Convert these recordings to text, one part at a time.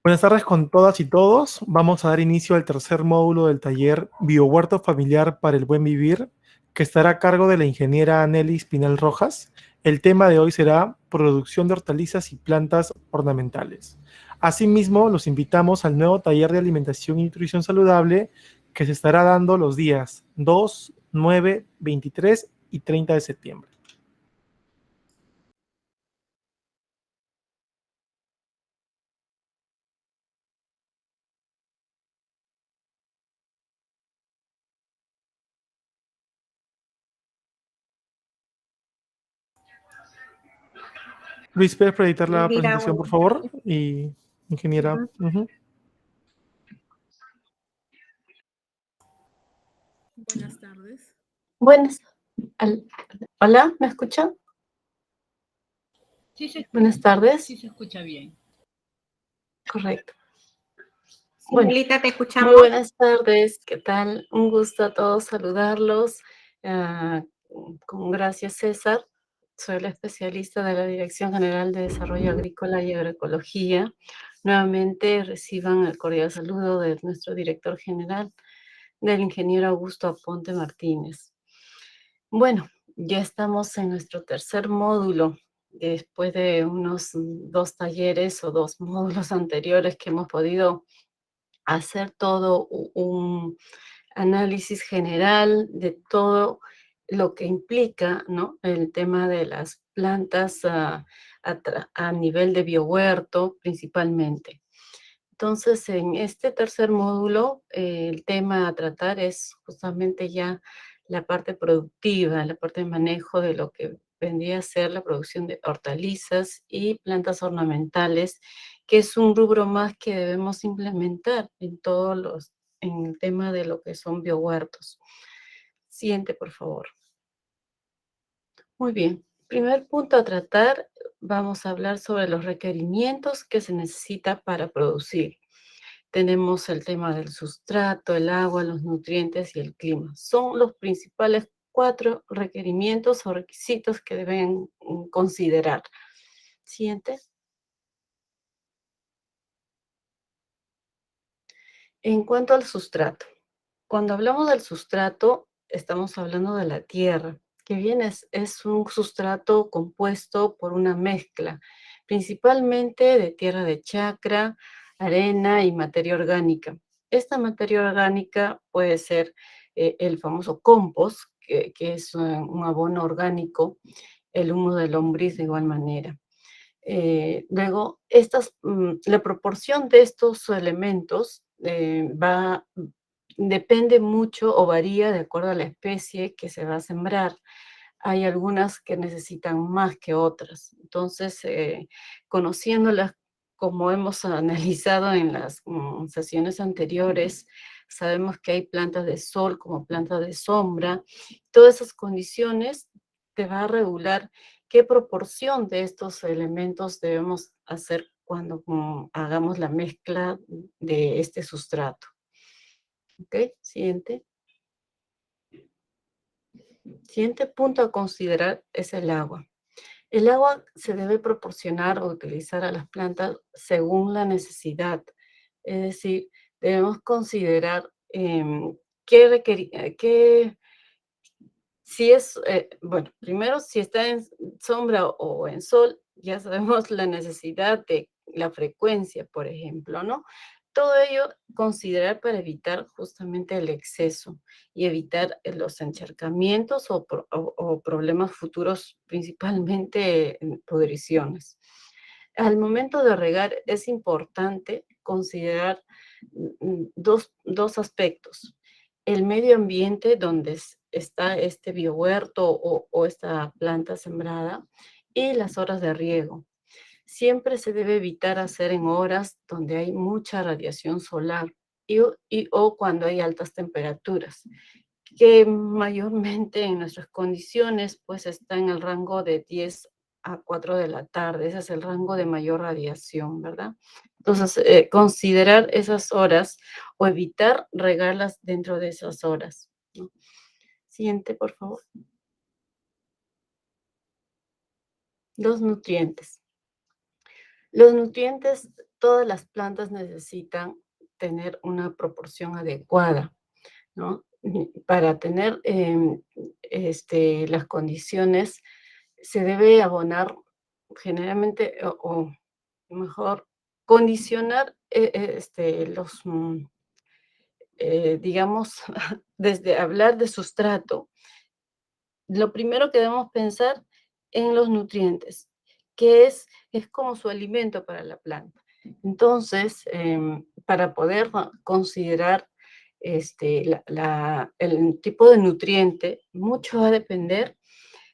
Buenas tardes con todas y todos. Vamos a dar inicio al tercer módulo del taller Biohuerto Familiar para el Buen Vivir, que estará a cargo de la ingeniera Nelly Espinal Rojas. El tema de hoy será producción de hortalizas y plantas ornamentales. Asimismo, los invitamos al nuevo taller de alimentación y nutrición saludable que se estará dando los días 2, 9, 23 y 30 de septiembre. Luis, ¿puedes proyectar la Mira, presentación, por favor? Y ingeniera. Buenas tardes. Buenas. Hola, ¿me escuchan? Sí, se escucha. Buenas tardes. Sí, se escucha bien. Correcto. Bueno, Lita, te escuchamos. Muy buenas tardes. ¿Qué tal? Un gusto a todos saludarlos. Gracias, César. Soy la especialista de la Dirección General de Desarrollo Agrícola y Agroecología. Nuevamente reciban el cordial saludo de nuestro director general, del ingeniero Augusto Aponte Martínez. Bueno, ya estamos en nuestro tercer módulo, después de unos 2 talleres o 2 módulos anteriores que hemos podido hacer todo un análisis general de todo lo que implica, ¿no?, el tema de las plantas a nivel de biohuerto principalmente. Entonces, en este tercer módulo, el tema a tratar es justamente ya la parte productiva, la parte de manejo de lo que vendría a ser la producción de hortalizas y plantas ornamentales, que es un rubro más que debemos implementar en el tema de lo que son biohuertos. Siguiente, por favor. Muy bien. Primer punto a tratar, vamos a hablar sobre los requerimientos que se necesita para producir. Tenemos el tema del sustrato, el agua, los nutrientes y el clima. Son los principales 4 requerimientos o requisitos que deben considerar. Siguiente. En cuanto al sustrato, cuando hablamos del sustrato, estamos hablando de la tierra, que bien es un sustrato compuesto por una mezcla, principalmente de tierra de chacra, arena y materia orgánica. Esta materia orgánica puede ser el famoso compost, que es un abono orgánico, el humo de lombriz de igual manera. Luego, la proporción de estos elementos depende mucho o varía de acuerdo a la especie que se va a sembrar. Hay algunas que necesitan más que otras. Entonces, conociéndolas como hemos analizado en las sesiones anteriores, sabemos que hay plantas de sol como plantas de sombra. Todas esas condiciones te va a regular qué proporción de estos elementos debemos hacer cuando hagamos la mezcla de este sustrato. ¿Ok? Siguiente. Siguiente punto a considerar es el agua. El agua se debe proporcionar o utilizar a las plantas según la necesidad. Es decir, debemos considerar bueno, primero, si está en sombra o en sol, ya sabemos la necesidad de la frecuencia, por ejemplo, ¿no? Todo ello considerar para evitar justamente el exceso y evitar los encharcamientos o problemas futuros, principalmente en pudriciones. Al momento de regar es importante considerar dos aspectos. El medio ambiente donde está este biohuerto o esta planta sembrada y las horas de riego. Siempre se debe evitar hacer en horas donde hay mucha radiación solar o cuando hay altas temperaturas, que mayormente en nuestras condiciones pues está en el rango de 10 a 4 de la tarde. Ese es el rango de mayor radiación, ¿verdad? Entonces, considerar esas horas o evitar regarlas dentro de esas horas, ¿no? Siguiente, por favor. Los nutrientes. Los nutrientes, todas las plantas necesitan tener una proporción adecuada, ¿no? Para tener las condiciones, se debe abonar generalmente, o mejor, condicionar digamos, desde hablar de sustrato, lo primero que debemos pensar en los nutrientes, que es como su alimento para la planta. Entonces, para poder considerar el tipo de nutriente, mucho va a depender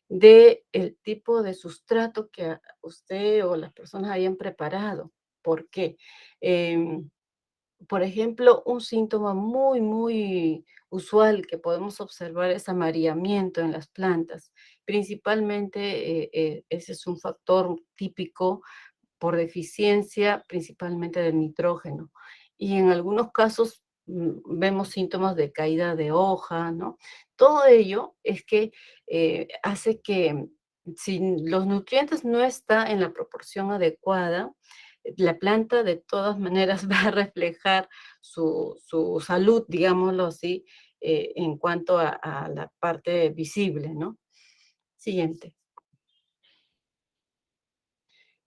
del tipo de sustrato que usted o las personas hayan preparado. ¿Por qué? Em, por ejemplo, un síntoma muy, muy usual que podemos observar es amarillamiento en las plantas. Principalmente, ese es un factor típico por deficiencia, principalmente del nitrógeno. Y en algunos casos vemos síntomas de caída de hoja, ¿no? Todo ello es que hace que si los nutrientes no están en la proporción adecuada, la planta de todas maneras va a reflejar su salud, digámoslo así, en cuanto a la parte visible, ¿no? Siguiente.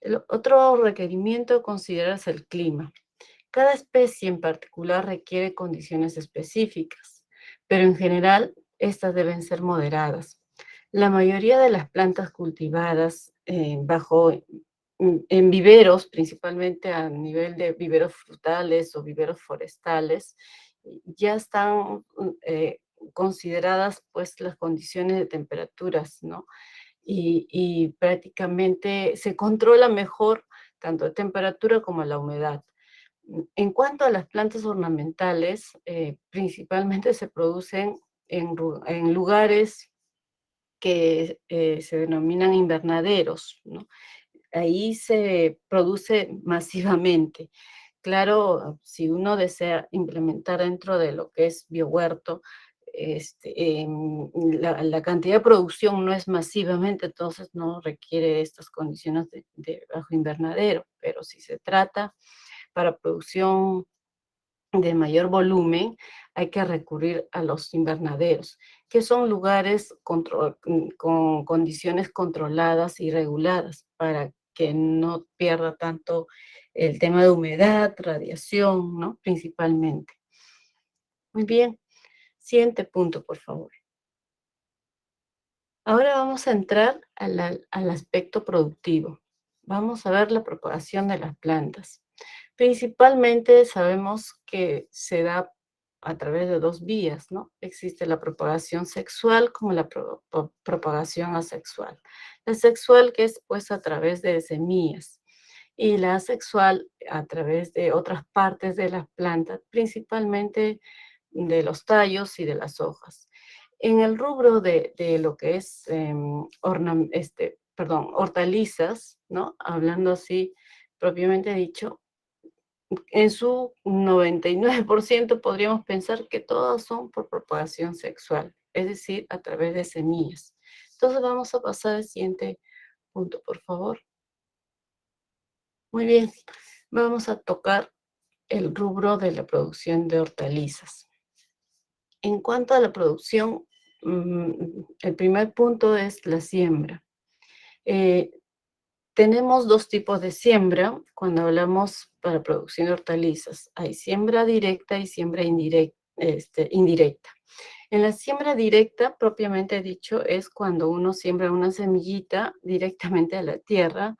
El otro requerimiento a considerar es el clima. Cada especie en particular requiere condiciones específicas, pero en general estas deben ser moderadas. La mayoría de las plantas cultivadas en viveros, principalmente a nivel de viveros frutales o viveros forestales, ya están consideradas pues las condiciones de temperaturas, ¿no? Y prácticamente se controla mejor tanto la temperatura como la humedad. En cuanto a las plantas ornamentales, principalmente se producen en lugares que se denominan invernaderos, ¿no? Ahí se produce masivamente. Claro, si uno desea implementar dentro de lo que es biohuerto, la cantidad de producción no es masivamente, entonces no requiere estas condiciones de bajo invernadero, pero si se trata para producción de mayor volumen, hay que recurrir a los invernaderos, que son lugares con condiciones controladas y reguladas para que no pierda tanto el tema de humedad, radiación, ¿no? Principalmente. Muy bien. Siguiente punto, por favor. Ahora vamos a entrar al aspecto productivo. Vamos a ver la propagación de las plantas. Principalmente sabemos que se da a través de dos vías, ¿no? Existe la propagación sexual como la propagación asexual. La sexual, que es pues a través de semillas, y la asexual a través de otras partes de las plantas, principalmente de los tallos y de las hojas. En el rubro de lo que es hortalizas, ¿no? Hablando así propiamente dicho, en su 99% podríamos pensar que todas son por propagación sexual, es decir, a través de semillas. Entonces vamos a pasar al siguiente punto, por favor. Muy bien, vamos a tocar el rubro de la producción de hortalizas. En cuanto a la producción, el primer punto es la siembra. Tenemos dos tipos de siembra cuando hablamos para producción de hortalizas. Hay siembra directa y siembra indirecta. En la siembra directa, propiamente dicho, es cuando uno siembra una semillita directamente a la tierra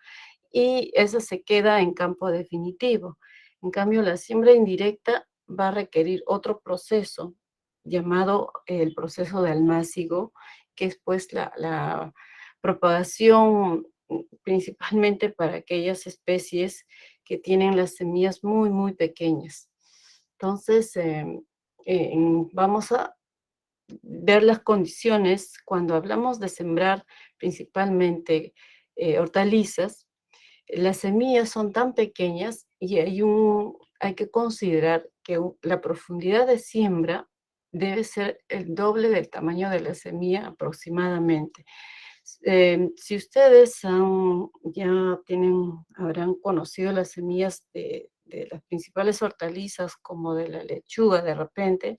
y esa se queda en campo definitivo. En cambio, la siembra indirecta va a requerir otro proceso llamado el proceso de almácigo, que es pues la propagación principalmente para aquellas especies que tienen las semillas muy, muy pequeñas. Entonces, vamos a ver las condiciones cuando hablamos de sembrar principalmente hortalizas. Las semillas son tan pequeñas y hay que considerar que la profundidad de siembra debe ser el doble del tamaño de la semilla aproximadamente. Si ustedes habrán conocido las semillas de las principales hortalizas, como de la lechuga de repente,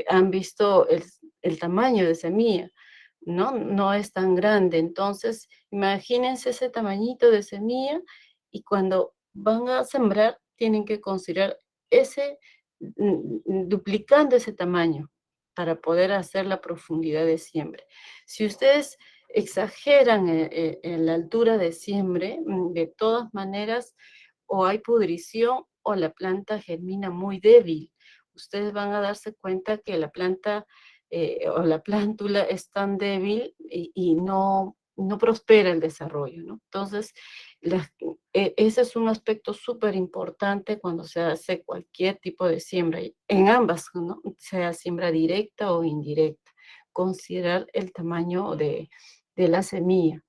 han visto el tamaño de semilla, ¿no? No es tan grande. Entonces, imagínense ese tamañito de semilla y cuando van a sembrar, tienen que considerar duplicando ese tamaño para poder hacer la profundidad de siembra. Si ustedes exageran en la altura de siembre, de todas maneras, o hay pudrición o la planta germina muy débil. Ustedes van a darse cuenta que la planta o la plántula es tan débil y no prospera el desarrollo, ¿no? Entonces, ese es un aspecto súper importante cuando se hace cualquier tipo de siembra, en ambas, ¿no? Sea siembra directa o indirecta, considerar el tamaño de la semilla.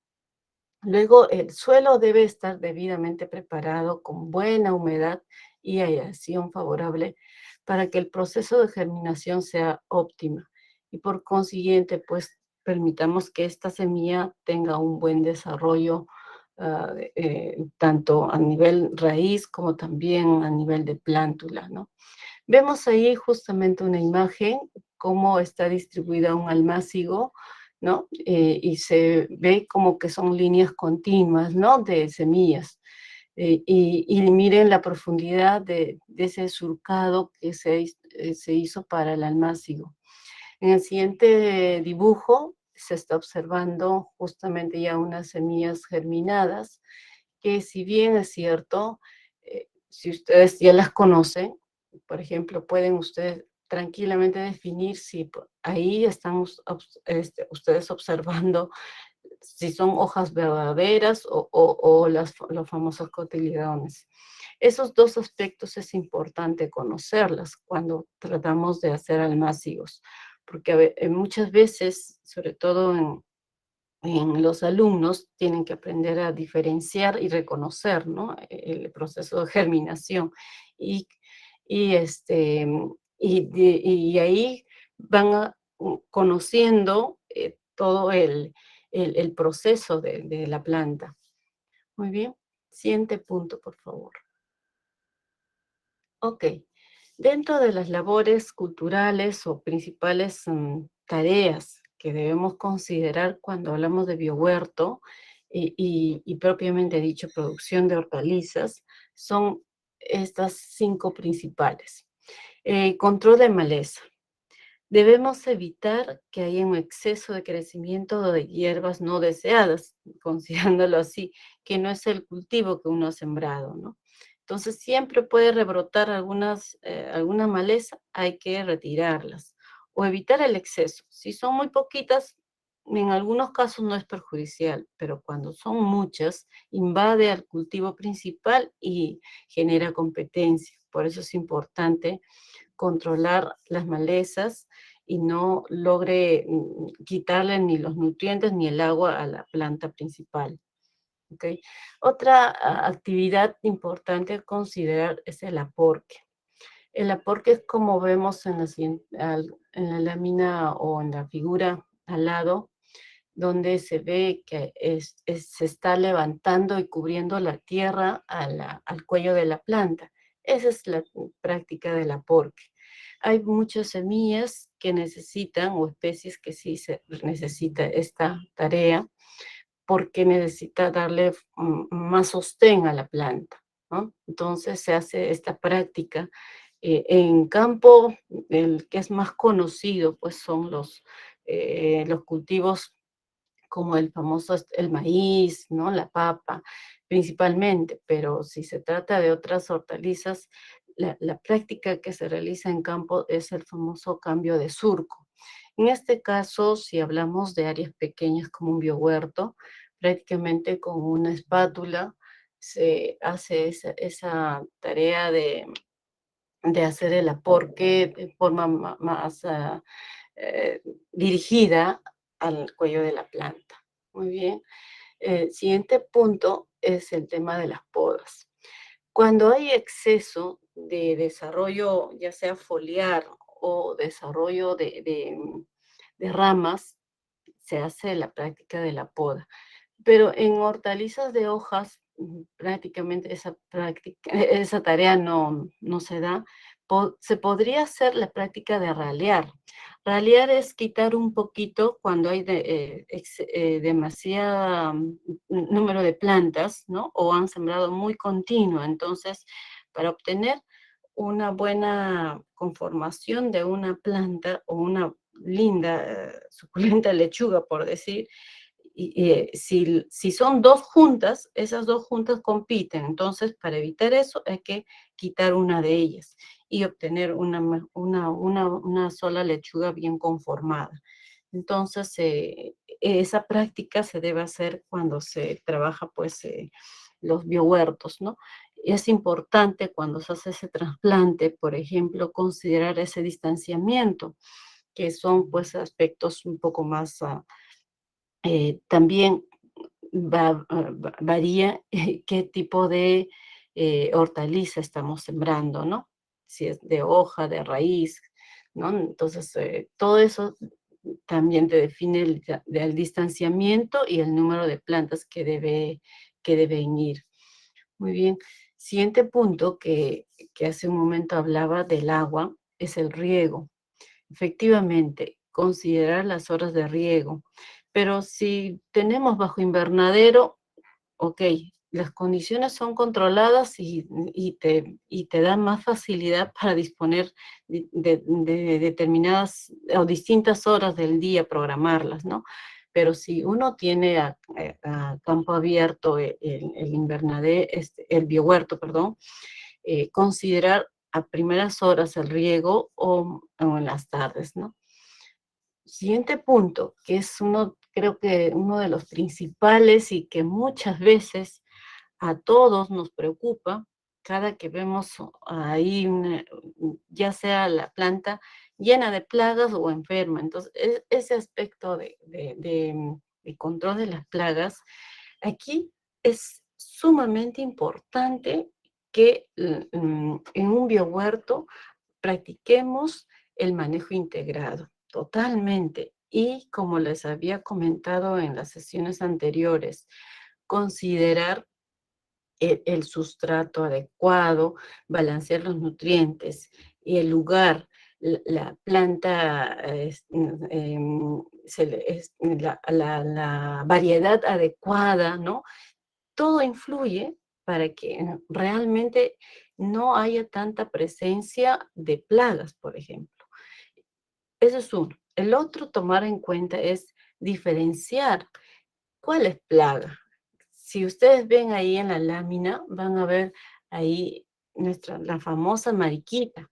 Luego, el suelo debe estar debidamente preparado con buena humedad y aireación favorable para que el proceso de germinación sea óptima y por consiguiente, pues permitamos que esta semilla tenga un buen desarrollo, tanto a nivel raíz como también a nivel de plántula, ¿no? Vemos ahí justamente una imagen, cómo está distribuida un almácigo, ¿no? Y se ve como que son líneas continuas, ¿no? De semillas. Y miren la profundidad de ese surcado que se hizo para el almácigo. En el siguiente dibujo se está observando justamente ya unas semillas germinadas, que si bien es cierto, si ustedes ya las conocen, por ejemplo, pueden ustedes tranquilamente definir si ahí están ustedes observando si son hojas verdaderas o los famosos cotiledones. Esos dos aspectos es importante conocerlas cuando tratamos de hacer almácigos, porque muchas veces, sobre todo en los alumnos, tienen que aprender a diferenciar y reconocer, ¿no? El proceso de germinación. Y, y, este, y ahí van conociendo todo el proceso de la planta. Muy bien. Siguiente punto, por favor. Ok. Dentro de las labores culturales o principales tareas que debemos considerar cuando hablamos de biohuerto y propiamente dicho producción de hortalizas, son estas 5 principales. Control de maleza. Debemos evitar que haya un exceso de crecimiento de hierbas no deseadas, considerándolo así, que no es el cultivo que uno ha sembrado, ¿no? Entonces siempre puede rebrotar alguna maleza, hay que retirarlas o evitar el exceso. Si son muy poquitas, en algunos casos no es perjudicial, pero cuando son muchas, invade al cultivo principal y genera competencia. Por eso es importante controlar las malezas y no logre quitarle ni los nutrientes ni el agua a la planta principal. ¿Okay? Otra actividad importante a considerar es el aporque. El aporque es como vemos en la lámina o en la figura al lado, donde se ve que se está levantando y cubriendo la tierra al cuello de la planta. Esa es la práctica del aporque. Hay muchas semillas que necesitan, o especies que sí se necesita esta tarea, porque necesita darle más sostén a la planta, ¿no? Entonces se hace esta práctica. En campo, el que es más conocido, pues son los cultivos como el famoso el maíz, ¿no? La papa, principalmente, pero si se trata de otras hortalizas, la práctica que se realiza en campo es el famoso cambio de surco. En este caso, si hablamos de áreas pequeñas como un biohuerto, prácticamente con una espátula se hace esa tarea de hacer el aporque de forma más dirigida al cuello de la planta. Muy bien. El siguiente punto es el tema de las podas. Cuando hay exceso de desarrollo, ya sea foliar o desarrollo de ramas, se hace la práctica de la poda. Pero en hortalizas de hojas, prácticamente esa tarea no se da. Se podría hacer la práctica de ralear. Ralear es quitar un poquito cuando hay demasiado número de plantas, ¿no? O han sembrado muy continuo. Entonces, para obtener una buena conformación de una planta o una linda, suculenta lechuga, por decir, si son dos juntas, esas dos juntas compiten. Entonces, para evitar eso, hay que quitar una de ellas y obtener una sola lechuga bien conformada. Entonces, esa práctica se debe hacer cuando se trabaja, pues, los biohuertos, ¿no? Es importante cuando se hace ese trasplante, por ejemplo, considerar ese distanciamiento, que son, pues, aspectos un poco más también varía qué tipo de hortaliza estamos sembrando, ¿no? Si es de hoja, de raíz, ¿no? Entonces, todo eso también te define el distanciamiento y el número de plantas que deben ir. Muy bien. Siguiente punto que hace un momento hablaba del agua es el riego. Efectivamente, considerar las horas de riego. Pero si tenemos bajo invernadero, ok, las condiciones son controladas y te dan más facilidad para disponer de determinadas o distintas horas del día, programarlas, ¿no? Pero si uno tiene a campo abierto el invernadero, el biohuerto, perdón, considerar a primeras horas el riego o en las tardes, ¿no? Siguiente punto, que es creo que uno de los principales y que muchas veces a todos nos preocupa cada que vemos ahí, ya sea la planta llena de plagas o enferma. Entonces, ese aspecto de control de las plagas, aquí es sumamente importante que en un biohuerto practiquemos el manejo integrado, totalmente. Y como les había comentado en las sesiones anteriores, considerar el sustrato adecuado, balancear los nutrientes y el lugar, la planta, la variedad adecuada, ¿no? Todo influye para que realmente no haya tanta presencia de plagas, por ejemplo. Eso es uno. El otro tomar en cuenta es diferenciar cuál es plaga. Si ustedes ven ahí en la lámina, van a ver ahí la famosa mariquita,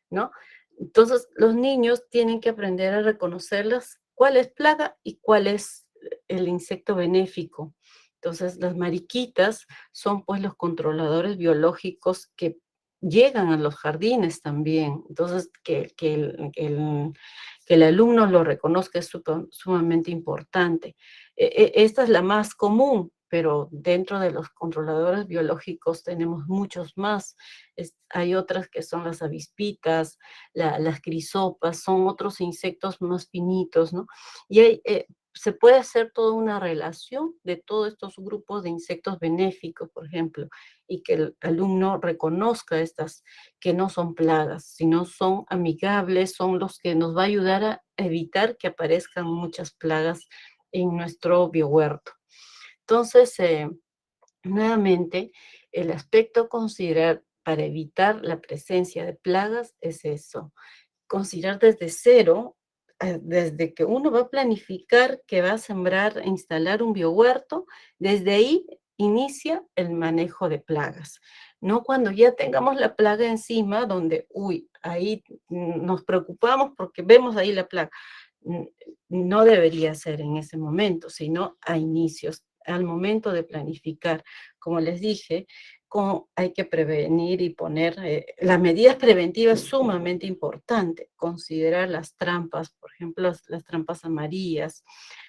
¿no? Entonces, los niños tienen que aprender a reconocerlas, cuál es plaga y cuál es el insecto benéfico. Entonces, las mariquitas son pues los controladores biológicos que llegan a los jardines también. Entonces, que el alumno lo reconozca es sumamente importante. Esta es la más común, pero dentro de los controladores biológicos tenemos muchos más. Hay otras que son las avispitas, las crisopas, son otros insectos más finitos, ¿no? Y se puede hacer toda una relación de todos estos grupos de insectos benéficos, por ejemplo, y que el alumno reconozca estas que no son plagas, sino son amigables, son los que nos va a ayudar a evitar que aparezcan muchas plagas en nuestro biohuerto. Entonces, nuevamente, el aspecto a considerar para evitar la presencia de plagas es eso. Considerar desde cero, desde que uno va a planificar que va a sembrar e instalar un biohuerto, desde ahí inicia el manejo de plagas. No cuando ya tengamos la plaga encima, donde, uy, ahí nos preocupamos porque vemos ahí la plaga. No debería ser en ese momento, sino a inicios, al momento de planificar. Como les dije, hay que prevenir y poner las medidas preventivas sumamente importantes. Considerar las trampas, por ejemplo, las trampas amarillas,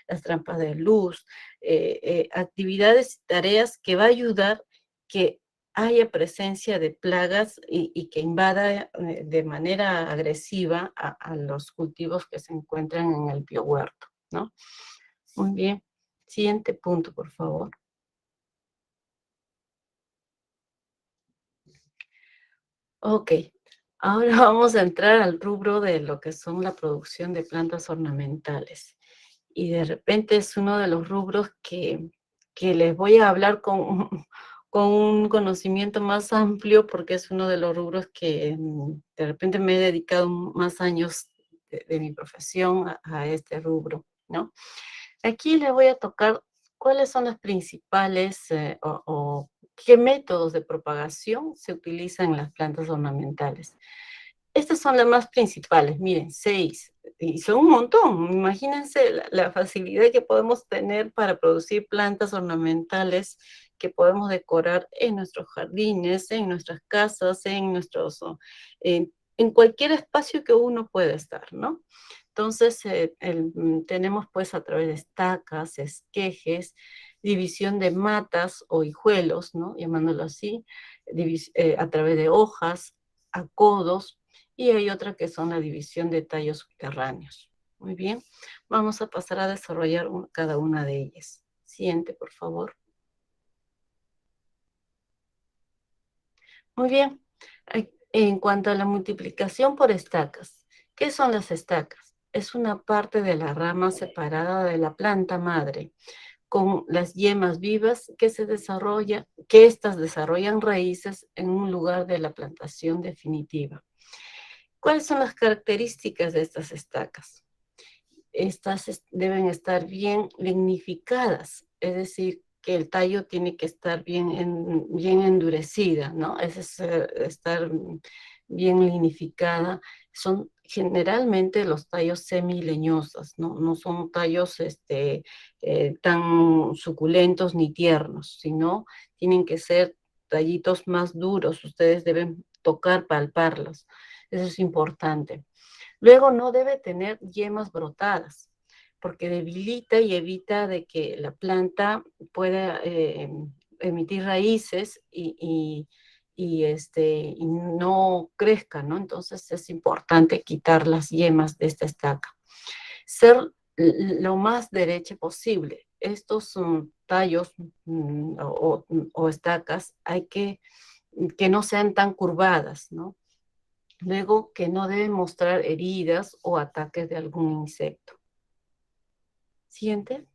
las trampas de luz, actividades y tareas que va a ayudar que haya presencia de plagas y que invada de manera agresiva a los cultivos que se encuentran en el biohuerto, ¿no? Muy bien. Siguiente punto, por favor. Ok. Ahora vamos a entrar al rubro de lo que son la producción de plantas ornamentales. Y de repente es uno de los rubros que les voy a hablar con un conocimiento más amplio, porque es uno de los rubros que de repente me he dedicado más años de mi profesión a este rubro, ¿no? Aquí le voy a tocar cuáles son las principales o qué métodos de propagación se utilizan en las plantas ornamentales. Estas son las más principales, miren, 6, y son un montón. Imagínense la facilidad que podemos tener para producir plantas ornamentales que podemos decorar en nuestros jardines, en nuestras casas, en cualquier espacio que uno pueda estar, ¿no? Entonces, tenemos pues a través de estacas, esquejes, división de matas o hijuelos, ¿no? Llamándolo así, a través de hojas, acodos, y hay otra que son la división de tallos subterráneos. Muy bien, vamos a pasar a desarrollar cada una de ellas. Siguiente, por favor. Muy bien, en cuanto a la multiplicación por estacas, ¿qué son las estacas? Es una parte de la rama separada de la planta madre, con las yemas vivas que éstas desarrollan raíces en un lugar de la plantación definitiva. ¿Cuáles son las características de estas estacas? Estas deben estar bien lignificadas, es decir, que el tallo tiene que estar bien endurecida, ¿no? Estar bien lignificada. Son generalmente los tallos semileñosos, ¿no? No son tallos tan suculentos ni tiernos, sino tienen que ser tallitos más duros. Ustedes deben tocar, palparlos. Eso es importante. Luego no debe tener yemas brotadas, porque debilita y evita de que la planta pueda emitir raíces y no crezca, ¿no? Entonces es importante quitar las yemas de esta estaca. Ser lo más derecha posible. Estos son tallos o estacas, hay que no sean tan curvadas, ¿no? Luego, que no deben mostrar heridas o ataques de algún insecto. Siguiente.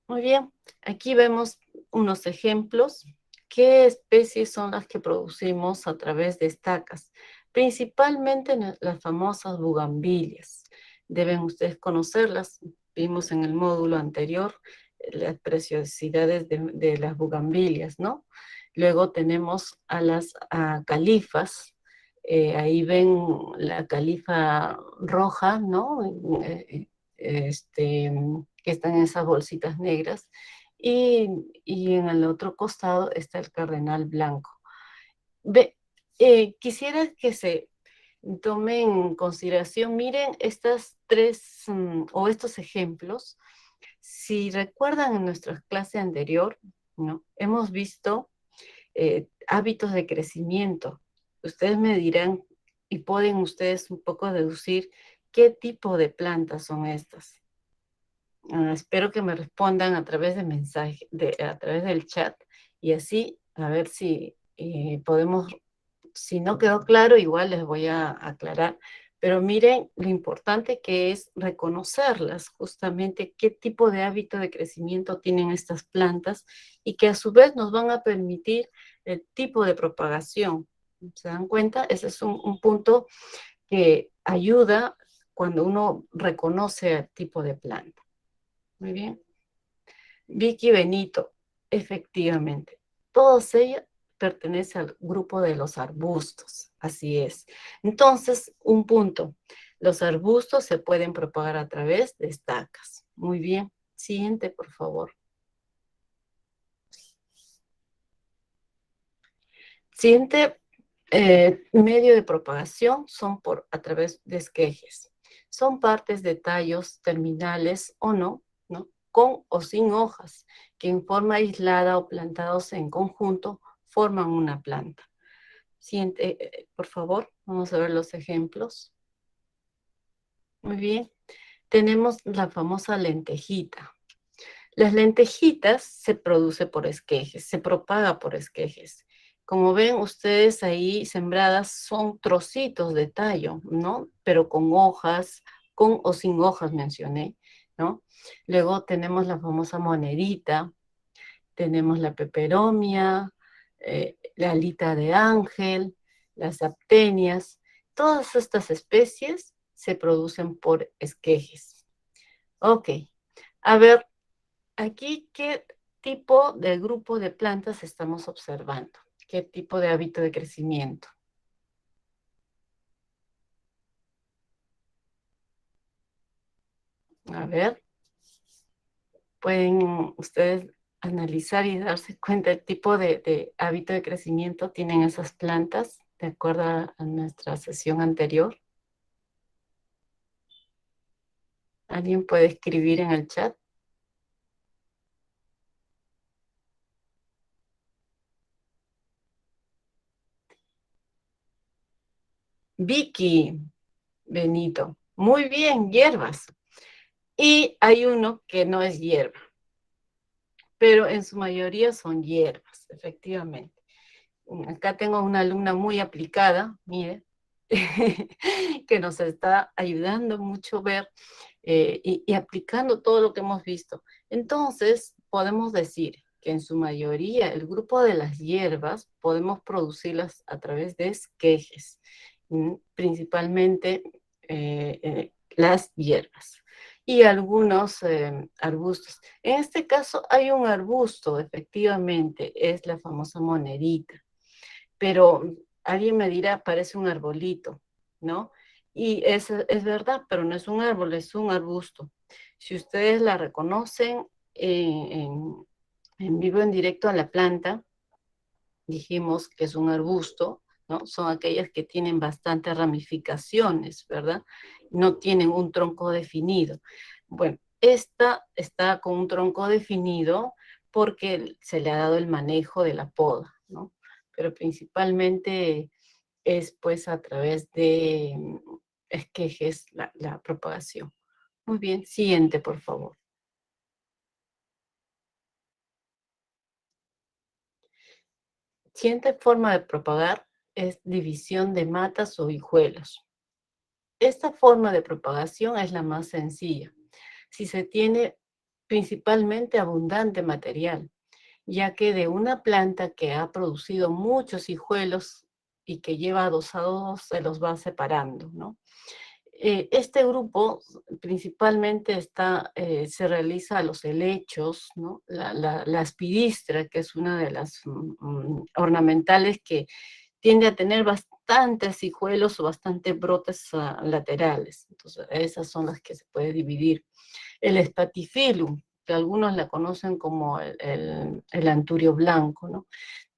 Muy bien, aquí vemos unos ejemplos. ¿Qué especies son las que producimos a través de estacas? Principalmente las famosas bugambilias. Deben ustedes conocerlas. Vimos en el módulo anterior las preciosidades de las bugambilias, ¿no? Luego tenemos a las califas. Ahí ven la califa roja, ¿no? Que están en esas bolsitas negras, y en el otro costado está el cardenal blanco. Quisiera que se tomen en consideración, miren estas tres o estos ejemplos. Si recuerdan en nuestra clase anterior, ¿no? Hemos visto hábitos de crecimiento. Ustedes me dirán y pueden ustedes un poco deducir qué tipo de plantas son estas. Espero que me respondan a través de mensaje, a través del chat, y así a ver si podemos, si no quedó claro, igual les voy a aclarar. Pero miren lo importante que es reconocerlas, justamente qué tipo de hábito de crecimiento tienen estas plantas y que a su vez nos van a permitir el tipo de propagación. ¿Se dan cuenta? Ese es un punto que ayuda cuando uno reconoce el tipo de planta. Muy bien. Vicky Benito, efectivamente. Todos ellos pertenecen al grupo de los arbustos, así es. Entonces, un punto. Los arbustos se pueden propagar a través de estacas. Muy bien. Siguiente, por favor. Siguiente medio de propagación son a través de esquejes. Son partes de tallos terminales o no, ¿no? Con o sin hojas, que en forma aislada o plantados en conjunto forman una planta. Siguiente, por favor, vamos a ver los ejemplos. Muy bien. Tenemos la famosa lentejita. Las lentejitas se produce por esquejes, se propaga por esquejes. Como ven ustedes ahí sembradas son trocitos de tallo, ¿no? Pero con hojas, con o sin hojas mencioné, ¿no? Luego tenemos la famosa monedita, tenemos la peperomia, la alita de ángel, las aptenias. Todas estas especies se producen por esquejes. Ok, a ver, aquí, ¿qué tipo de grupo de plantas estamos observando? ¿Qué tipo de hábito de crecimiento? A ver, pueden ustedes analizar y darse cuenta del tipo de hábito de crecimiento tienen esas plantas, de acuerdo a nuestra sesión anterior. ¿Alguien puede escribir en el chat? Vicky, Benito. Muy bien, hierbas. Y hay uno que no es hierba, pero en su mayoría son hierbas, efectivamente. Acá tengo una alumna muy aplicada, mire, que nos está ayudando mucho a ver y aplicando todo lo que hemos visto. Entonces, podemos decir que en su mayoría el grupo de las hierbas podemos producirlas a través de esquejes, principalmente las hierbas y algunos arbustos. En este caso hay un arbusto, efectivamente, es la famosa monedita, pero alguien me dirá, parece un arbolito, ¿no? Y es verdad, pero no es un árbol, es un arbusto. Si ustedes la reconocen en vivo, en directo a la planta, dijimos que es un arbusto, ¿no? Son aquellas que tienen bastantes ramificaciones, ¿verdad? No tienen un tronco definido. Bueno, esta está con un tronco definido porque se le ha dado el manejo de la poda, ¿no? Pero principalmente es pues a través de esquejes la propagación. Muy bien, siguiente, por favor. Siguiente forma de propagar es división de matas o hijuelos. Esta forma de propagación es la más sencilla, si se tiene principalmente abundante material, ya que de una planta que ha producido muchos hijuelos y que lleva dos a dos, se los va separando, ¿no? Este grupo principalmente se realiza a los helechos, ¿no? La aspidistra, que es una de las ornamentales que tiende a tener bastantes hijuelos o bastantes brotes laterales. Entonces, esas son las que se puede dividir. El Spathiphyllum, que algunos la conocen como el anturio blanco, ¿no?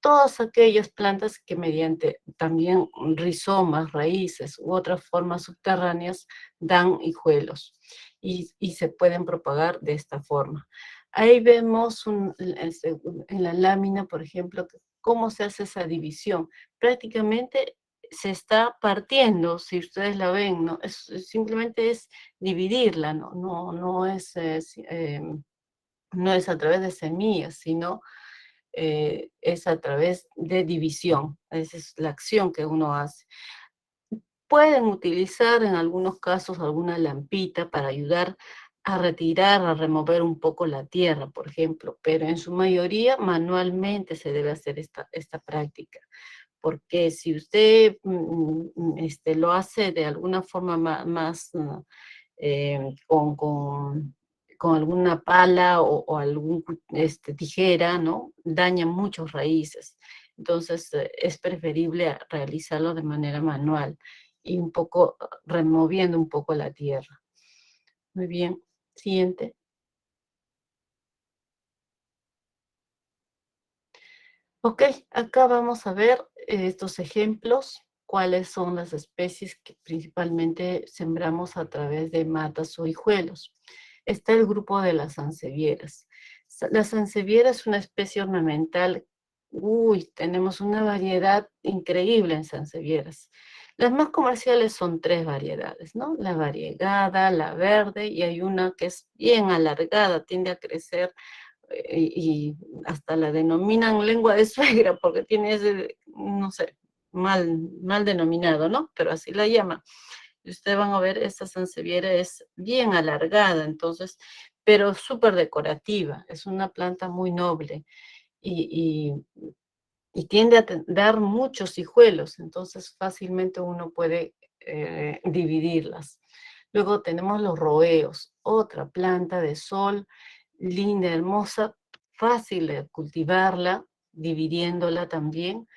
Todas aquellas plantas que mediante también rizomas, raíces u otras formas subterráneas dan hijuelos y se pueden propagar de esta forma. Ahí vemos en la lámina, por ejemplo, cómo se hace esa división. Prácticamente se está partiendo, si ustedes la ven, ¿no? Simplemente es dividirla, ¿no? No es a través de semillas, sino es a través de división. Esa es la acción que uno hace. Pueden utilizar en algunos casos alguna lampita para ayudar a retirar, a remover un poco la tierra, por ejemplo, pero en su mayoría manualmente se debe hacer esta práctica, porque si usted lo hace de alguna forma más con alguna pala o algún tijera, ¿no? Daña muchas raíces. Entonces, es preferible realizarlo de manera manual y un poco removiendo un poco la tierra. Muy bien. Siguiente. Ok, acá vamos a ver estos ejemplos, cuáles son las especies que principalmente sembramos a través de matas o hijuelos. Está el grupo de las sansevieras. La sanseviera es una especie ornamental. Uy, tenemos una variedad increíble en sansevieras. Las más comerciales son 3 variedades, ¿no? La variegada, la verde, y hay una que es bien alargada, tiende a crecer y hasta la denominan lengua de suegra porque tiene ese, no sé, mal denominado, ¿no? Pero así la llaman. Y ustedes van a ver, esta sansevieria es bien alargada, entonces, pero súper decorativa, es una planta muy noble y, y tiende a dar muchos hijuelos, entonces fácilmente uno puede dividirlas. Luego tenemos los roeos, otra planta de sol, linda, hermosa, fácil de cultivarla, dividiéndola también,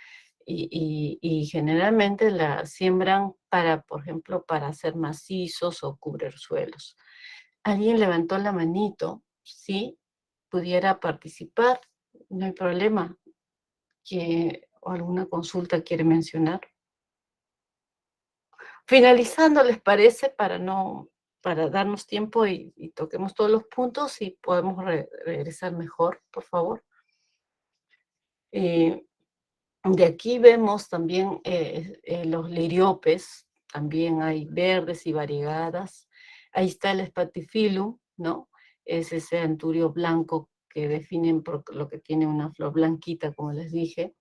y generalmente la siembran para, por ejemplo, para hacer macizos o cubrir suelos. Alguien levantó la manito, ¿sí? Pudiera participar, no hay problema. Que o alguna consulta quiere mencionar. Finalizando, ¿les parece? Para darnos tiempo y toquemos todos los puntos y podemos regresar mejor, por favor. De aquí vemos también los liriopes, también hay verdes y variegadas. Ahí está el Spathiphyllum, ¿no? Es ese anturio blanco que definen por lo que tiene una flor blanquita, como les dije.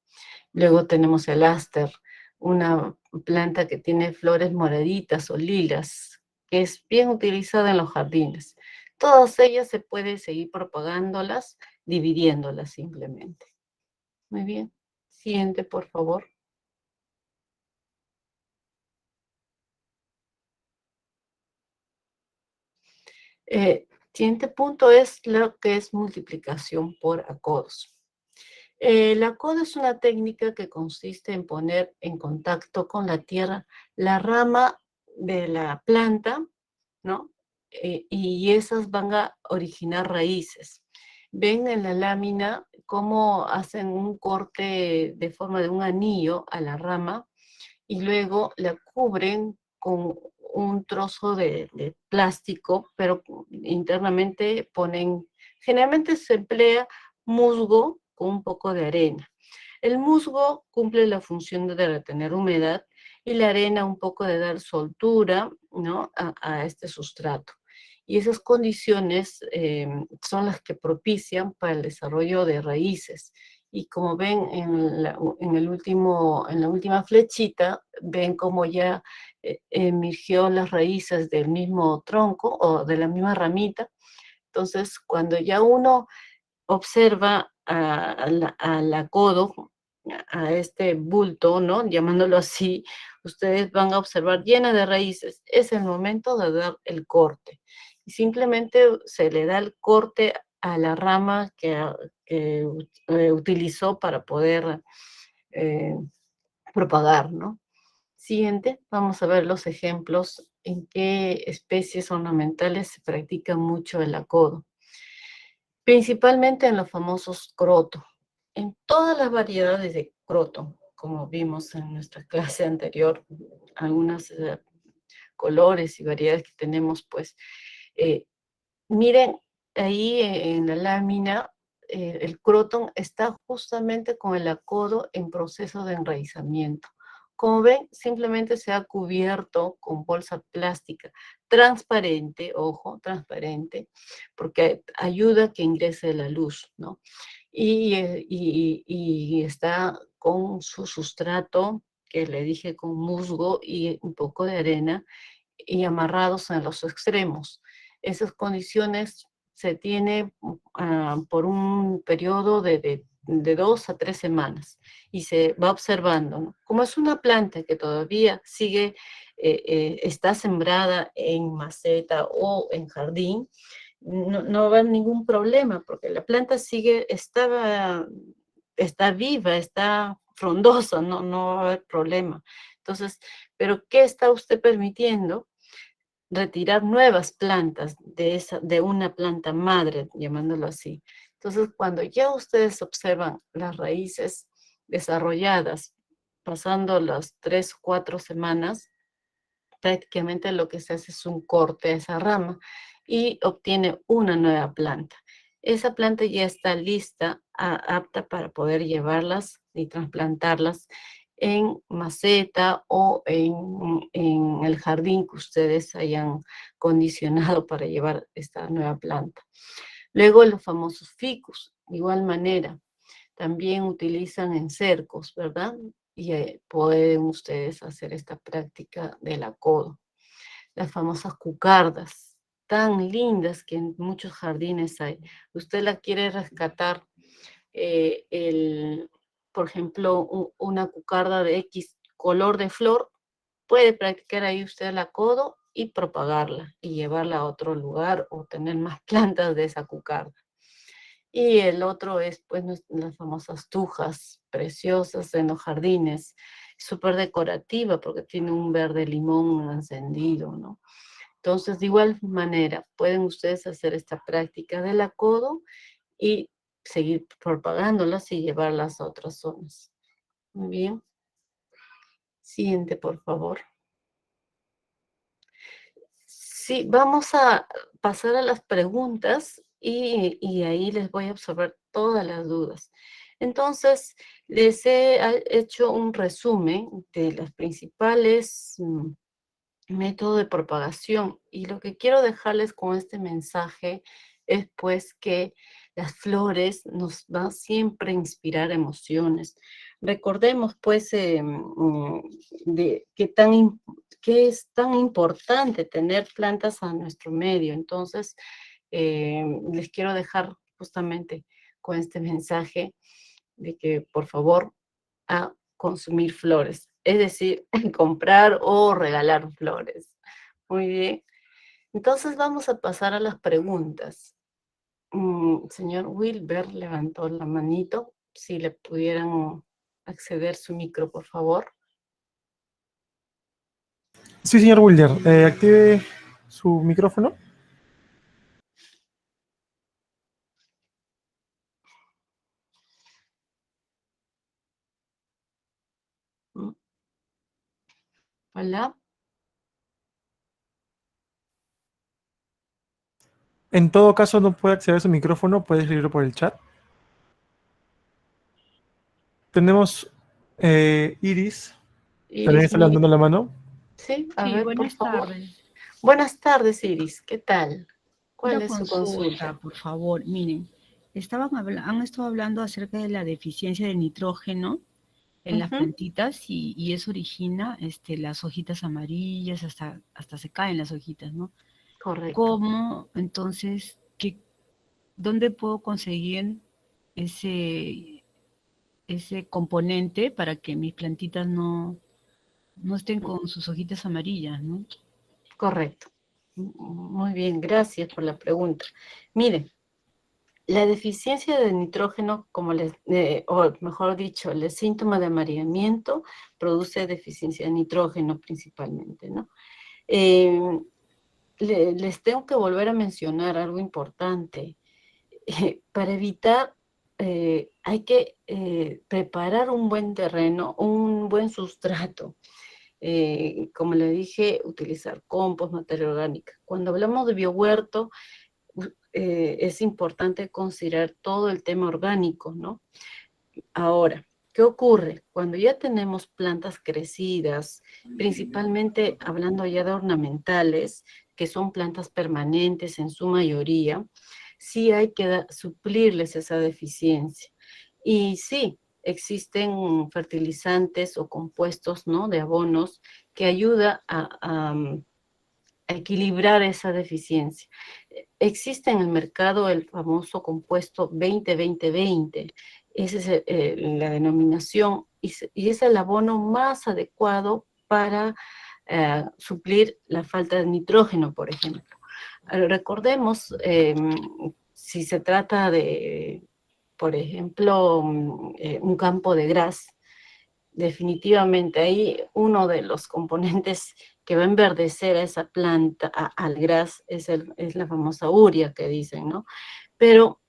Luego tenemos el áster, una planta que tiene flores moraditas o lilas, que es bien utilizada en los jardines. Todas ellas se puede seguir propagándolas, dividiéndolas simplemente. Muy bien. Siguiente, por favor. Siguiente punto es lo que es multiplicación por acodos. El acodo es una técnica que consiste en poner en contacto con la tierra la rama de la planta, ¿no? Y esas van a originar raíces. Ven en la lámina cómo hacen un corte de forma de un anillo a la rama y luego la cubren con un trozo de plástico, pero internamente ponen, generalmente se emplea musgo con un poco de arena. El musgo cumple la función de retener humedad y la arena un poco de dar soltura, ¿no? a este sustrato. Y esas condiciones son las que propician para el desarrollo de raíces. Y como ven en la última flechita, ven cómo ya emergió las raíces del mismo tronco o de la misma ramita. Entonces, cuando ya uno observa al acodo, a este bulto, ¿no? Llamándolo así, ustedes van a observar llena de raíces. Es el momento de dar el corte. Y simplemente se le da el corte a la rama que utilizó para poder eh, propagar, ¿no? Siguiente, vamos a ver los ejemplos en qué especies ornamentales se practica mucho el acodo. Principalmente en los famosos croto. En todas las variedades de croto, como vimos en nuestra clase anterior, algunos colores y variedades que tenemos, pues, eh, miren, ahí en la lámina, el croton está justamente con el acodo en proceso de enraizamiento. Como ven, simplemente se ha cubierto con bolsa plástica transparente, ojo, transparente, porque ayuda a que ingrese la luz, ¿no? Y está con su sustrato, que le dije con musgo y un poco de arena, y amarrados en los extremos. Esas condiciones se tiene por un periodo de 2 a 3 semanas y se va observando, ¿no? Como es una planta que todavía sigue, está sembrada en maceta o en jardín, no va a haber ningún problema porque la planta está viva, está frondosa, no va a haber problema. Entonces, ¿pero qué está usted permitiendo? Retirar nuevas plantas de una planta madre, llamándolo así. Entonces, cuando ya ustedes observan las raíces desarrolladas, pasando las 3 o 4 semanas, prácticamente lo que se hace es un corte a esa rama y obtiene una nueva planta. Esa planta ya está lista, apta para poder llevarlas y trasplantarlas en maceta o en el jardín que ustedes hayan condicionado para llevar esta nueva planta. Luego los famosos ficus, de igual manera, también utilizan en cercos, ¿verdad? Y pueden ustedes hacer esta práctica del acodo. Las famosas cucardas, tan lindas que en muchos jardines hay. Usted la quiere rescatar, por ejemplo, una cucarda de X color de flor, puede practicar ahí usted el acodo y propagarla y llevarla a otro lugar o tener más plantas de esa cucarda. Y el otro es, pues, las famosas tujas preciosas en los jardines, súper decorativa porque tiene un verde limón encendido, ¿no? Entonces, de igual manera, pueden ustedes hacer esta práctica del acodo y seguir propagándolas y llevarlas a otras zonas. Muy bien. Siguiente, por favor. Sí, vamos a pasar a las preguntas y ahí les voy a absorber todas las dudas. Entonces, les he hecho un resumen de los principales métodos de propagación y lo que quiero dejarles con este mensaje es pues que las flores nos van siempre a inspirar emociones. Recordemos pues de que es tan importante tener plantas a nuestro medio. Entonces, les quiero dejar justamente con este mensaje de que por favor a consumir flores, es decir, comprar o regalar flores. Muy bien. Entonces vamos a pasar a las preguntas. Señor Wilber levantó la manito. Si le pudieran acceder su micro, por favor. Sí, señor Wilder, active su micrófono. Mm. Hola. En todo caso, no puede acceder a su micrófono, puede escribirlo por el chat. Tenemos Iris, también Iris, está levantando la mano. sí, a Sí, ver, por buenas favor. tardes. Buenas tardes, Iris. ¿Qué tal? ¿Cuál Una es su consulta? consulta, por favor. Miren, han estado hablando acerca de la deficiencia de nitrógeno en las Ujú, plantitas y eso origina las hojitas amarillas, hasta se caen las hojitas, ¿no? correcto. ¿Cómo, entonces, dónde puedo conseguir ese, ese componente para que mis plantitas no estén con sus hojitas amarillas, ¿no? Correcto. Muy bien, gracias por la pregunta. Miren, la deficiencia de nitrógeno, o mejor dicho, el síntoma de amarillo produce deficiencia de nitrógeno principalmente, ¿no? Eh, les tengo que volver a mencionar algo importante. Para evitar, hay que preparar un buen terreno, un buen sustrato. Como le dije, utilizar compost, materia orgánica. Cuando hablamos de biohuerto, es importante considerar todo el tema orgánico, ¿no? Ahora, ¿qué ocurre? Cuando ya tenemos plantas crecidas, principalmente hablando ya de ornamentales, que son plantas permanentes en su mayoría, sí hay que suplirles esa deficiencia. Y sí, existen fertilizantes o compuestos, ¿no?, de abonos que ayudan a equilibrar esa deficiencia. Existe en el mercado el famoso compuesto 20-20-20, esa es la denominación, y es el abono más adecuado para suplir la falta de nitrógeno, por ejemplo. Recordemos, si se trata de, por ejemplo, un campo de gras, definitivamente ahí uno de los componentes que va a enverdecer a esa planta, al gras, es la famosa urea que dicen, ¿no? Pero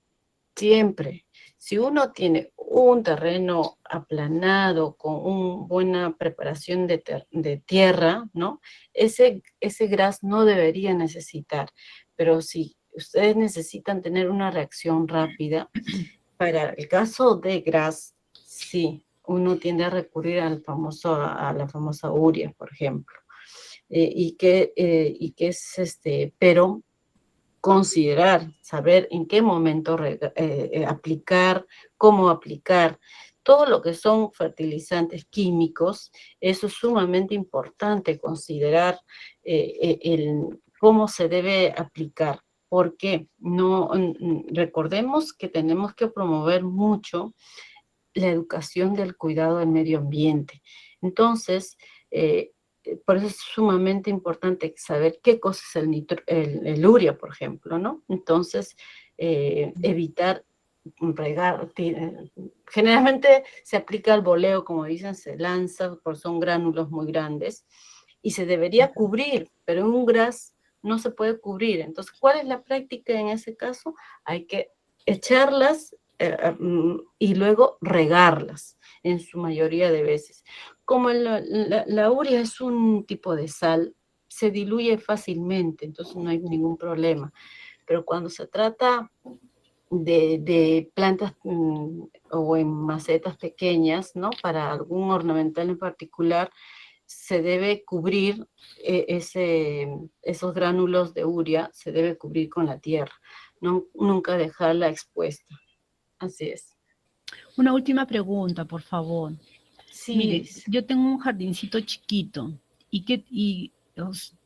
siempre, si uno tiene un terreno aplanado con una buena preparación de tierra, ¿no? Ese gras no debería necesitar, pero si ustedes necesitan tener una reacción rápida, para el caso de gras, sí, uno tiende a recurrir a la famosa urea, por ejemplo. Y que es pero considerar, saber en qué momento aplicar, cómo aplicar, todo lo que son fertilizantes químicos, eso es sumamente importante considerar cómo se debe aplicar. Porque recordemos que tenemos que promover mucho la educación del cuidado del medio ambiente. Entonces, por eso es sumamente importante saber qué cosa es el urea, por ejemplo, ¿no? Entonces, evitar regar. Generalmente se aplica al voleo, como dicen, se lanza, porque son gránulos muy grandes, y se debería cubrir, pero en un gras no se puede cubrir. Entonces, ¿cuál es la práctica en ese caso? Hay que echarlas y luego regarlas en su mayoría de veces. Como la urea es un tipo de sal, se diluye fácilmente, entonces no hay ningún problema. Pero cuando se trata de plantas o en macetas pequeñas, ¿no? Para algún ornamental en particular, se debe cubrir esos gránulos de urea, se debe cubrir con la tierra, nunca dejarla expuesta. Así es. Una última pregunta, por favor. Sí. Mire, yo tengo un jardincito chiquito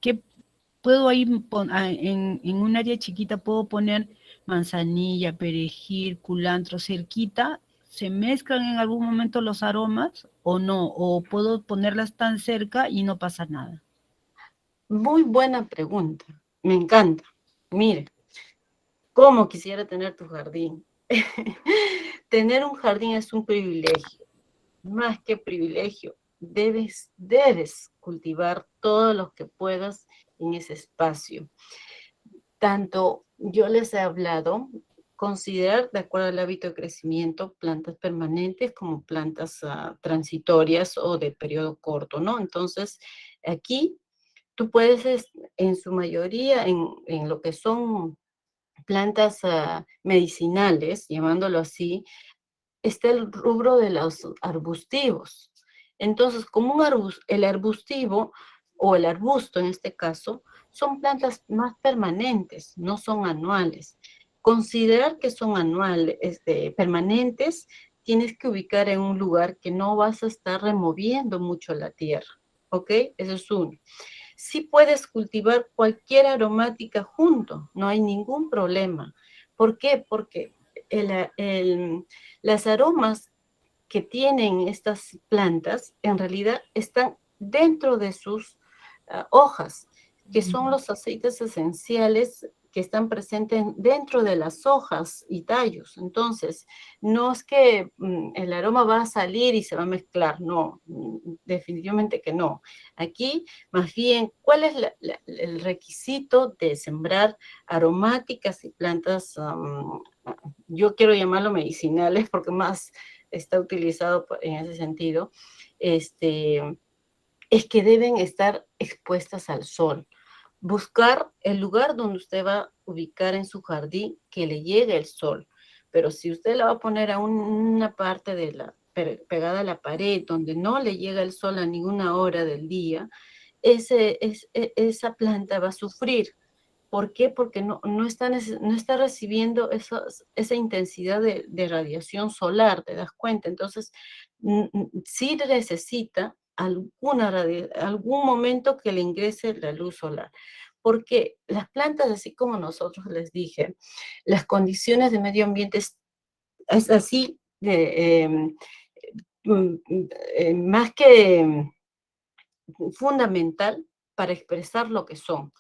¿qué puedo ahí en un área chiquita puedo poner manzanilla, perejil, culantro cerquita? ¿Se mezclan en algún momento los aromas o no? ¿O puedo ponerlas tan cerca y no pasa nada? Muy buena pregunta. Me encanta. Mire, ¿cómo quisiera tener tu jardín? Tener un jardín es un privilegio. Más que privilegio, debes cultivar todo lo que puedas en ese espacio. Tanto yo les he hablado, considerar, de acuerdo al hábito de crecimiento, plantas permanentes como plantas transitorias o de periodo corto, ¿no? Entonces, aquí tú puedes, en su mayoría, en lo que son plantas medicinales, llamándolo así, está el rubro de los arbustivos. Entonces, como el arbustivo o el arbusto en este caso, son plantas más permanentes, no son anuales. Considerar que son anuales, permanentes, tienes que ubicar en un lugar que no vas a estar removiendo mucho la tierra, ¿ok? Eso es uno. Sí puedes cultivar cualquier aromática junto, no hay ningún problema. ¿Por qué? Porque las aromas que tienen estas plantas en realidad están dentro de sus hojas, que son los aceites esenciales que están presentes dentro de las hojas y tallos. Entonces, no es que el aroma va a salir y se va a mezclar, no, definitivamente que no. Aquí, más bien, ¿cuál es el requisito de sembrar aromáticas y plantas, yo quiero llamarlo medicinales, porque más está utilizado en ese sentido, es que deben estar expuestas al sol? Buscar el lugar donde usted va a ubicar en su jardín que le llegue el sol. Pero si usted la va a poner a una parte pegada a la pared, donde no le llega el sol a ninguna hora del día, esa planta va a sufrir. ¿Por qué? Porque no está recibiendo esa intensidad de radiación solar, ¿te das cuenta? Entonces, sí necesita algún momento que le ingrese la luz solar. Porque las plantas, así como nosotros les dije, las condiciones de medio ambiente es así, más que fundamental para expresar lo que son.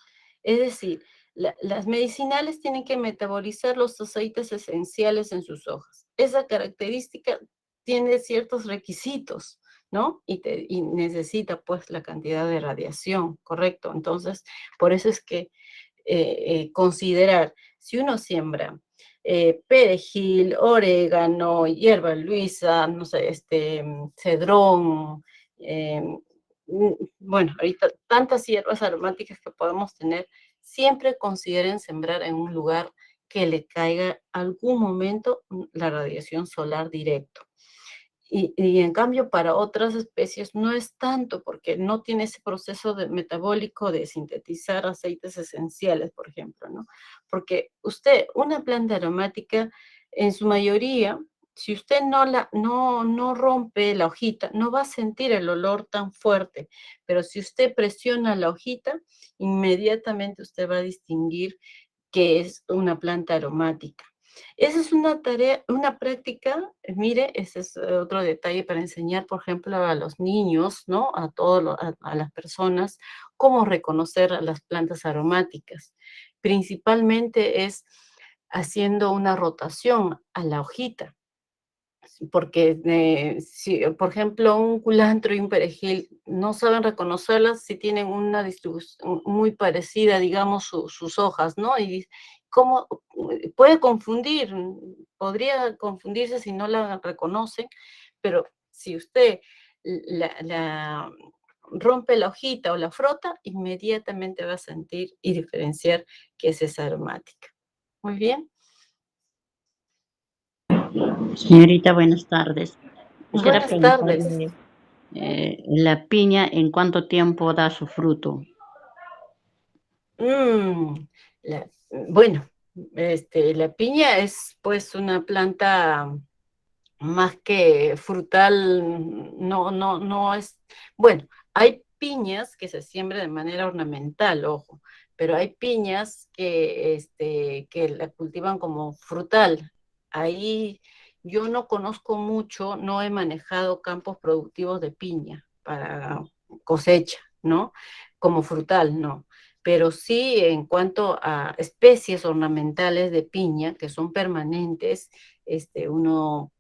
Es decir, las medicinales tienen que metabolizar los aceites esenciales en sus hojas. Esa característica tiene ciertos requisitos, ¿no? Y necesita pues la cantidad de radiación, ¿correcto? Entonces, por eso es que considerar, si uno siembra perejil, orégano, hierba luisa, no sé, cedrón, bueno, ahorita tantas hierbas aromáticas que podemos tener, siempre consideren sembrar en un lugar que le caiga algún momento la radiación solar directo. Y en cambio para otras especies no es tanto, porque no tiene ese proceso metabólico de sintetizar aceites esenciales, por ejemplo, ¿no? Porque una planta aromática, en su mayoría, si usted no rompe la hojita, no va a sentir el olor tan fuerte, pero si usted presiona la hojita, inmediatamente usted va a distinguir que es una planta aromática. Esa es una tarea, una práctica, mire, ese es otro detalle para enseñar, por ejemplo, a los niños, ¿no? A las personas, cómo reconocer a las plantas aromáticas. Principalmente es haciendo una rotación a la hojita. Porque si, por ejemplo, un culantro y un perejil no saben reconocerlas si tienen una distribución muy parecida, digamos, sus hojas, ¿no? Y cómo puede confundir, podría confundirse si no la reconocen, pero si usted la rompe la hojita o la frota, inmediatamente va a sentir y diferenciar que es aromática. Muy bien. Señorita, buenas tardes. Quisiera Buenas tardes. preguntarle, la piña, ¿en cuánto tiempo da su fruto? Bueno, la piña es pues una planta más que frutal, no es, bueno, hay piñas que se siembran de manera ornamental, ojo, pero hay piñas que la cultivan como frutal. Ahí yo no conozco mucho, no he manejado campos productivos de piña para cosecha, ¿no? Como frutal, no. Pero sí en cuanto a especies ornamentales de piña, que son permanentes, uno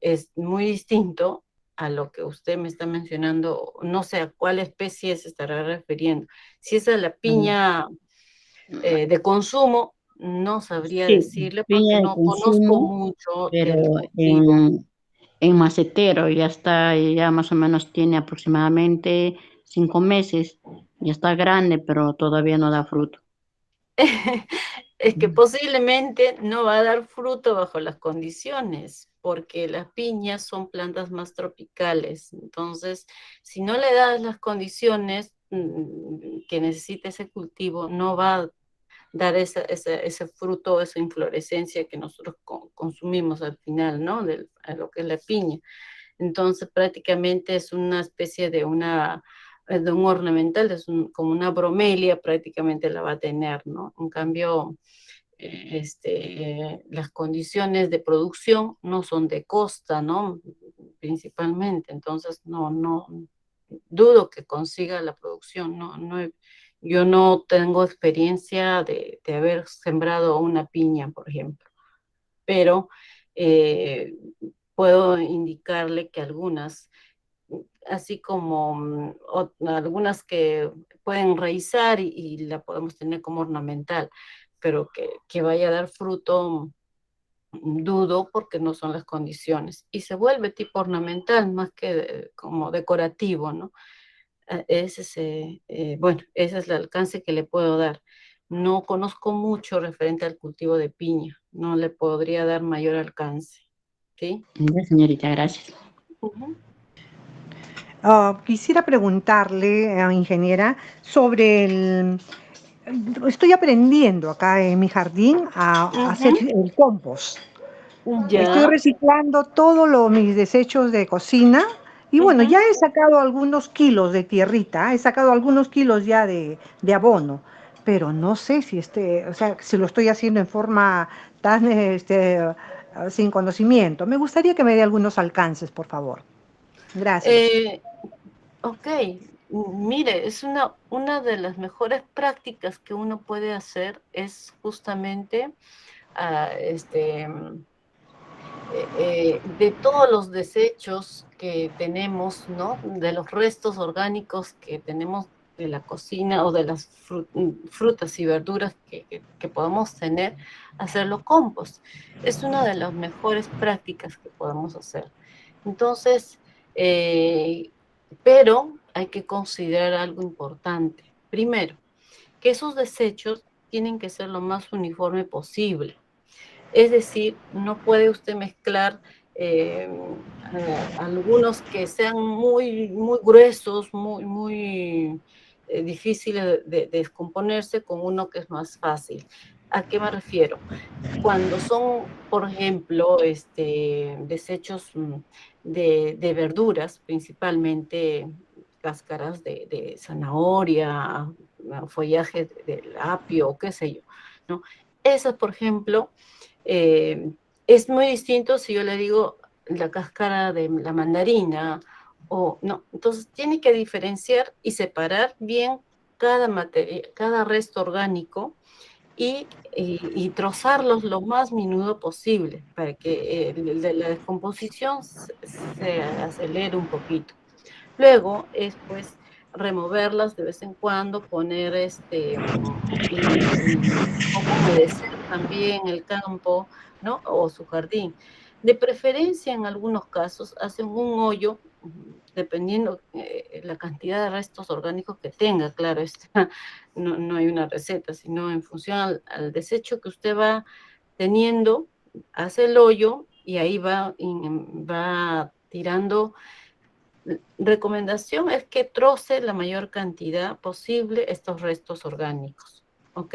es muy distinto a lo que usted me está mencionando, no sé a cuál especie se estará refiriendo. Si es a la piña de consumo, no sabría Sí, decirle piña porque de no conozco consumo, mucho pero el cultivo. en macetero ya está, ya más o menos tiene aproximadamente 5 meses. Ya está grande, pero todavía no da fruto. Es que posiblemente no va a dar fruto bajo las condiciones, porque las piñas son plantas más tropicales. Entonces, si no le das las condiciones que necesita ese cultivo, no va a dar ese fruto, esa inflorescencia que nosotros consumimos al final, ¿no? A lo que es la piña. Entonces prácticamente es una especie de un ornamental, como una bromelia prácticamente la va a tener, ¿no? En cambio, las condiciones de producción no son de costa, ¿no? Principalmente, entonces no dudo que consiga la producción, yo no tengo experiencia de haber sembrado una piña, por ejemplo, pero eh, puedo indicarle que algunas, así como algunas que pueden raizar y la podemos tener como ornamental, pero que vaya a dar fruto, dudo porque no son las condiciones. Y se vuelve tipo ornamental más que como decorativo, ¿no? Bueno, ese es el alcance que le puedo dar. No conozco mucho referente al cultivo de piña, no le podría dar mayor alcance, ¿sí? Ya, señorita, gracias. Ujú. Quisiera preguntarle, ingeniera, sobre Estoy aprendiendo acá en mi jardín a hacer el compost. Estoy Ya. reciclando todos mis desechos de cocina y bueno, Ujú. ya he sacado algunos kilos de tierrita, he sacado algunos kilos ya de abono, pero no sé si o sea, si lo estoy haciendo en forma tan sin conocimiento. Me gustaría que me dé algunos alcances, por favor. Gracias. Eh, ok, mire, es una de las mejores prácticas que uno puede hacer es justamente ah, este, mm, de todos los desechos que tenemos, ¿no? De los restos orgánicos que tenemos de la cocina o de las frutas y verduras que podemos tener, hacerlo compost. Es una de las mejores prácticas que podemos hacer. Entonces, eh, pero hay que considerar algo importante. Primero, que esos desechos tienen que ser lo más uniforme posible. Es decir, no puede usted mezclar eh, algunos que sean muy, muy gruesos, muy difíciles de descomponerse, con uno que es más fácil. ¿A qué me refiero? Cuando son, por ejemplo, desechos de verduras, principalmente cáscaras de zanahoria, follaje del apio, qué sé yo, ¿no? Esas, por ejemplo, es muy distinto si yo le digo la cáscara de la mandarina o no. Entonces, tiene que diferenciar y separar bien cada materia, cada resto orgánico y trozarlos lo más menudo posible para que la descomposición se acelere un poquito. Luego es pues removerlas de vez en cuando, poner un poco humedecer también el campo, ¿no? O su jardín. De preferencia, en algunos casos, hacen un hoyo, dependiendo la cantidad de restos orgánicos que tenga, claro, no hay una receta, sino en función al desecho que usted va teniendo, hace el hoyo y ahí va tirando. Recomendación es que troce la mayor cantidad posible estos restos orgánicos, ¿ok?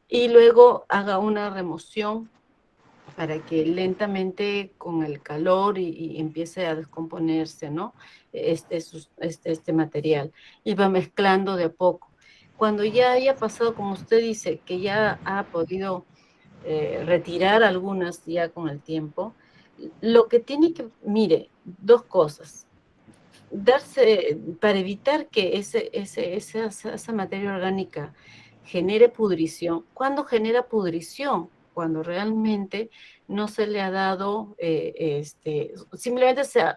Y luego haga una remoción para que lentamente con el calor y empiece a descomponerse, ¿no? Este material. Y va mezclando de a poco. Cuando ya haya pasado, como usted dice, que ya ha podido retirar algunas ya con el tiempo, lo que tiene que, mire, dos cosas para evitar que esa materia orgánica genere pudrición. ¿Cuándo genera pudrición? Cuando realmente no se le ha dado, simplemente se ha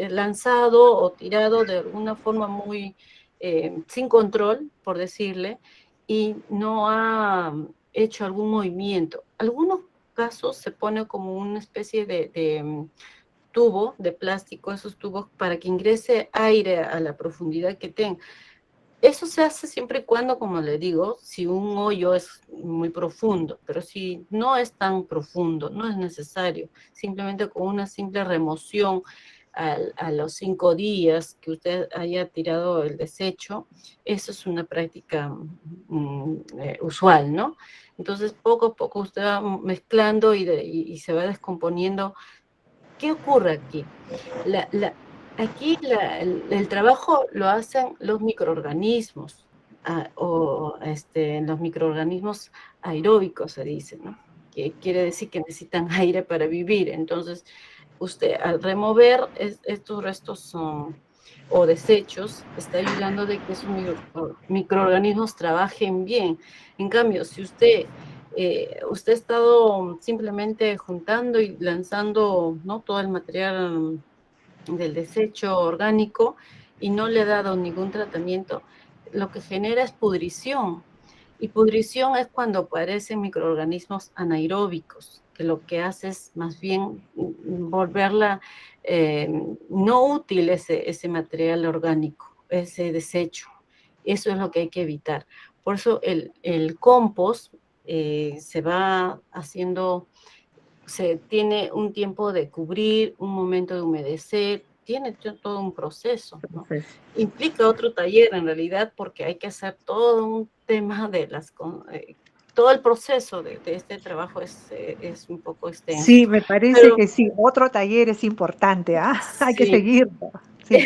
lanzado o tirado de alguna forma muy sin control, por decirle, y no ha hecho algún movimiento. Algunos casos se pone como una especie de tubo de plástico, esos tubos para que ingrese aire a la profundidad que tenga. Eso se hace siempre y cuando, como le digo, si un hoyo es muy profundo, pero si no es tan profundo, no es necesario. Simplemente con una simple remoción a los 5 días que usted haya tirado el desecho, eso es una práctica usual, ¿no? Entonces, poco a poco usted va mezclando y se va descomponiendo. ¿Qué ocurre aquí? Aquí el trabajo lo hacen los microorganismos, los microorganismos aeróbicos se dice, ¿no? Que quiere decir que necesitan aire para vivir. Entonces, usted al remover estos restos o desechos, está ayudando de que esos microorganismos trabajen bien. En cambio, si usted ha estado simplemente juntando y lanzando, ¿no?, todo el material del desecho orgánico y no le ha dado ningún tratamiento, lo que genera es pudrición. Y pudrición es cuando aparecen microorganismos anaeróbicos, que lo que hace es más bien volverla no útil ese material orgánico, ese desecho. Eso es lo que hay que evitar. Por eso el compost se va haciendo, se tiene un tiempo de cubrir, un momento de humedecer, tiene todo un proceso, ¿no? Implica otro taller en realidad porque hay que hacer todo un tema todo el proceso de este trabajo es un poco extenso. Sí, me parece Pero, que sí, otro taller es importante, ¿ah? Hay que sí, seguirlo. Sí,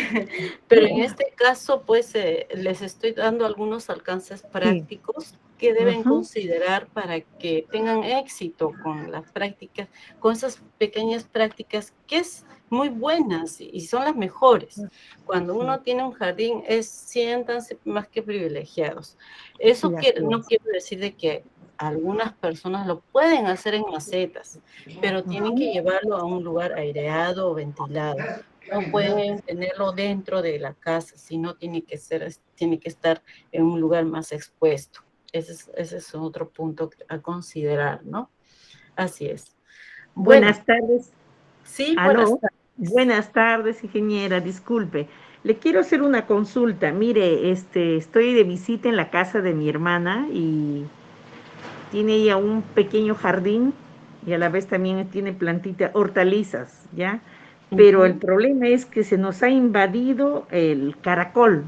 pero en este caso, pues, les estoy dando algunos alcances sí. prácticos que deben Ujú. considerar para que tengan éxito con las prácticas, con esas pequeñas prácticas que es muy buenas y son las mejores. Cuando Sí, uno tiene un jardín, siéntanse más que privilegiados. Eso sí, así no es. quiere decir de que algunas personas lo pueden hacer en macetas, pero tienen que llevarlo a un lugar aireado o ventilado. No pueden tenerlo dentro de la casa, sino tiene que estar en un lugar más expuesto. Ese es otro punto a considerar, ¿no? Así es. Bueno, Buenas tardes. sí, buenas Aló. tardes. Buenas tardes, ingeniera. Disculpe. Le quiero hacer una consulta. Mire, estoy de visita en la casa de mi hermana y tiene ella un pequeño jardín y a la vez también tiene plantitas, hortalizas, ¿ya? Pero el problema es que se nos ha invadido el caracol.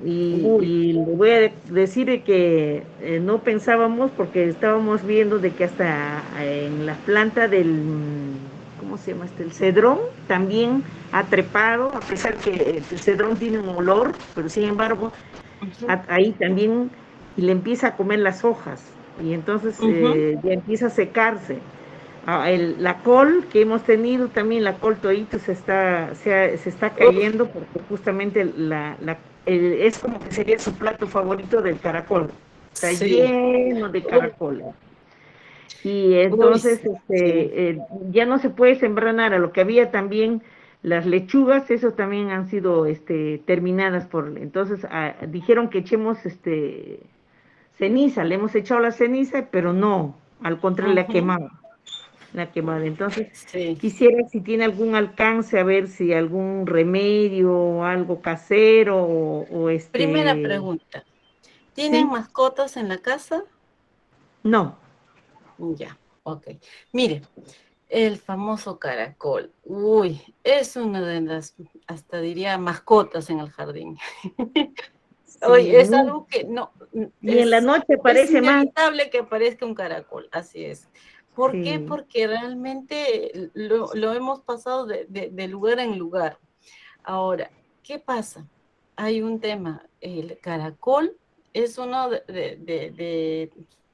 Y le voy a decir de que no pensábamos, porque estábamos viendo de que hasta en la planta del, ¿cómo se llama este? El cedrón también ha trepado, a pesar que el cedrón tiene un olor, pero sin embargo, ahí también, y le empieza a comer las hojas, y entonces ya empieza a secarse. La col que hemos tenido también, la col todito se está cayendo porque justamente es como que sería su plato favorito del caracol. Está lleno de caracoles. Y entonces ya no se puede sembrar nada. Lo que había también, las lechugas, eso también han sido terminadas entonces dijeron que echemos ceniza, le hemos echado la ceniza, pero no, al contrario, la quemada. Entonces, quisiera si tiene algún alcance, a ver si algún remedio o algo casero Primera pregunta. ¿Tienen ¿sí? mascotas en la casa? No. Ya, ok. Mire, el famoso caracol. Uy, es una de las, hasta diría, mascotas en el jardín. Oye, es algo que no... Y en la noche parece es más. inevitable que aparezca un caracol, así es. ¿Por qué? Sí. Porque realmente lo hemos pasado de lugar en lugar. Ahora, ¿qué pasa? Hay un tema, el caracol es uno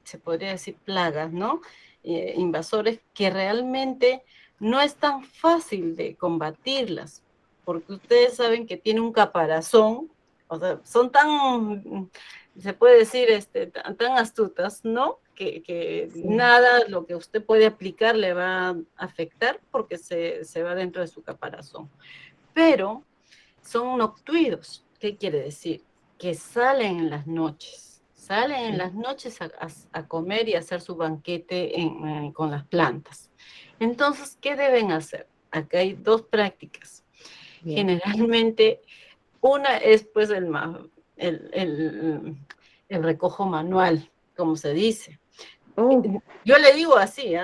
se podría decir, plagas, ¿no? Invasores que realmente no es tan fácil de combatirlas, porque ustedes saben que tiene un caparazón, o sea, son tan, se puede decir, tan astutas, ¿no? Que nada lo que usted puede aplicar le va a afectar porque se va dentro de su caparazón. Pero son noctuidos. ¿Qué quiere decir? Que salen en las noches. Salen en las noches a comer y a hacer su banquete con las plantas. Entonces, ¿qué deben hacer? Acá hay dos prácticas. Generalmente, una es pues el recojo manual, como se dice. Yo le digo así,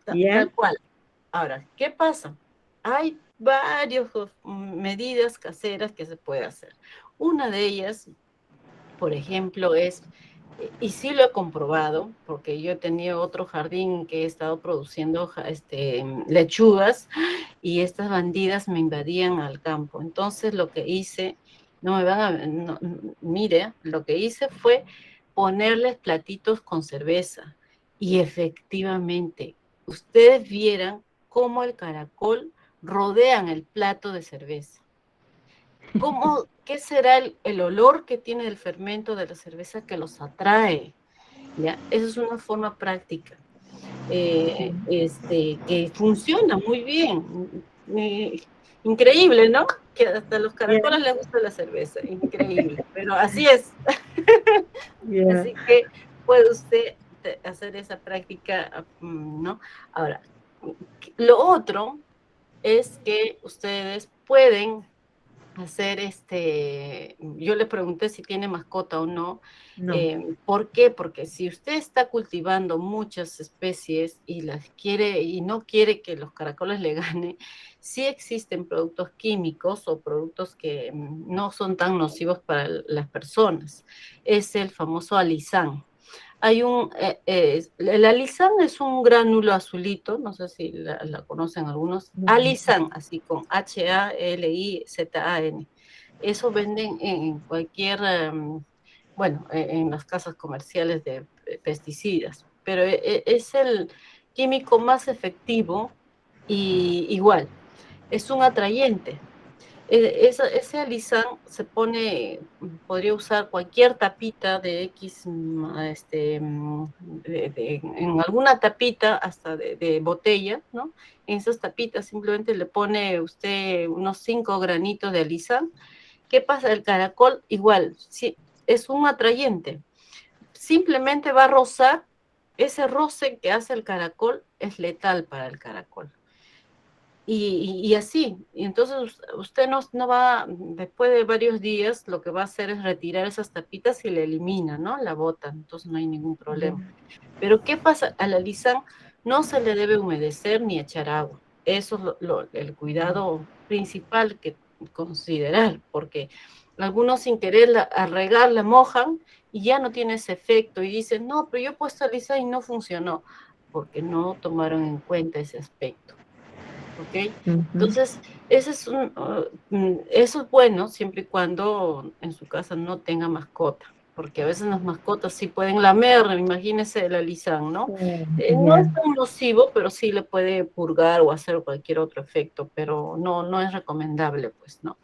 tal cual. Ahora, ¿qué pasa? Hay varias medidas caseras que se puede hacer. Una de ellas, por ejemplo, es, y sí lo he comprobado, porque yo he tenido otro jardín que he estado produciendo lechugas y estas bandidas me invadían al campo. Entonces lo que hice, mire, lo que hice fue ponerles platitos con cerveza y efectivamente, ustedes vieran cómo el caracol rodean el plato de cerveza. ¿Qué será el olor que tiene el fermento de la cerveza que los atrae? ¿Ya? Esa es una forma práctica que funciona muy bien. Increíble, ¿no? Que hasta a los caracoles les gusta la cerveza. Increíble, pero así es. Así que puede usted hacer esa práctica, ¿no? Ahora, lo otro es que ustedes pueden hacer yo le pregunté si tiene mascota o no. No. ¿Por qué? Porque si usted está cultivando muchas especies y las quiere y no quiere que los caracoles le ganen, sí existen productos químicos o productos que no son tan nocivos para las personas. Es el famoso alizán. El alizán es un gránulo azulito, no sé si la conocen algunos, alizán, así con H-A-L-I-Z-A-N. Eso venden en cualquier, en las casas comerciales de pesticidas, pero es el químico más efectivo y igual, es un atrayente. Ese alisán se pone, podría usar cualquier tapita de X, en alguna tapita hasta de botella, ¿no? En esas tapitas simplemente le pone usted unos 5 granitos de alisán. ¿Qué pasa? El caracol igual, sí, es un atrayente. Simplemente va a rozar, ese roce que hace el caracol es letal para el caracol. y así. Y entonces usted no va, después de varios días, lo que va a hacer es retirar esas tapitas y la elimina, ¿no? La bota, entonces no hay ningún problema. Pero ¿qué pasa? A la lisán no se le debe humedecer ni echar agua. Eso es el cuidado principal que considerar, porque algunos sin querer al regar la mojan y ya no tiene ese efecto y dicen, no, pero yo he puesto lisán y no funcionó, porque no tomaron en cuenta ese aspecto. ¿Ok? Entonces, ese es eso es bueno siempre y cuando en su casa no tenga mascota, porque a veces las mascotas sí pueden lamer, imagínese el alisán, ¿no? No es tan nocivo, pero sí le puede purgar o hacer cualquier otro efecto, pero no es recomendable, pues, ¿no?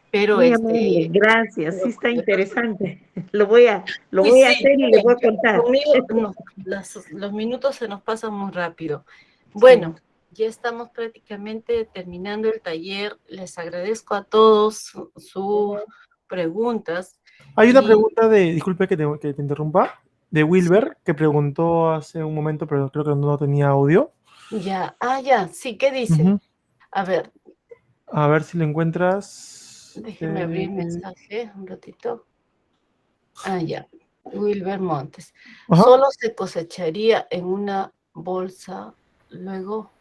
Pero Muy amable, gracias. Sí está interesante. Lo voy a hacer y le voy a contar. Conmigo los minutos se nos pasan muy rápido. Bueno, ya estamos prácticamente terminando el taller. Les agradezco a todos sus preguntas. Hay una pregunta disculpe que te interrumpa, de Wilber, que preguntó hace un momento, pero creo que no tenía audio. Ya, ya, sí, ¿qué dice? A ver. A ver si lo encuentras. Déjeme abrir el mensaje un ratito. Ya, Wilber Montes. Solo se cosecharía en una bolsa, luego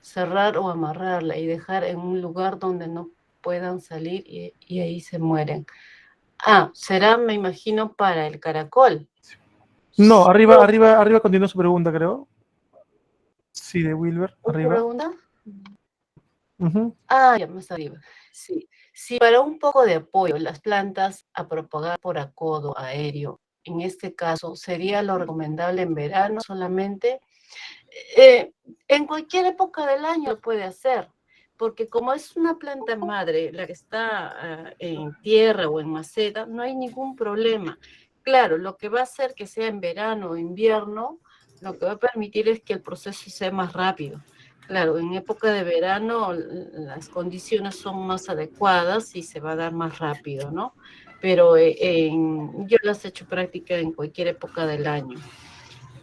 cerrar o amarrarla y dejar en un lugar donde no puedan salir y ahí se mueren. Será, me imagino, para el caracol. No, arriba continúa su pregunta, creo. Sí, de Wilber, arriba. ¿Pregunta? Ya más arriba. Sí. Si para un poco de apoyo las plantas a propagar por acodo aéreo, en este caso, ¿sería lo recomendable en verano solamente? En cualquier época del año lo puede hacer, porque como es una planta madre, la que está en tierra o en maceta, no hay ningún problema. Claro, lo que va a hacer que sea en verano o invierno, lo que va a permitir es que el proceso sea más rápido. Claro, en época de verano las condiciones son más adecuadas y se va a dar más rápido, ¿no? Pero yo las he hecho práctica en cualquier época del año.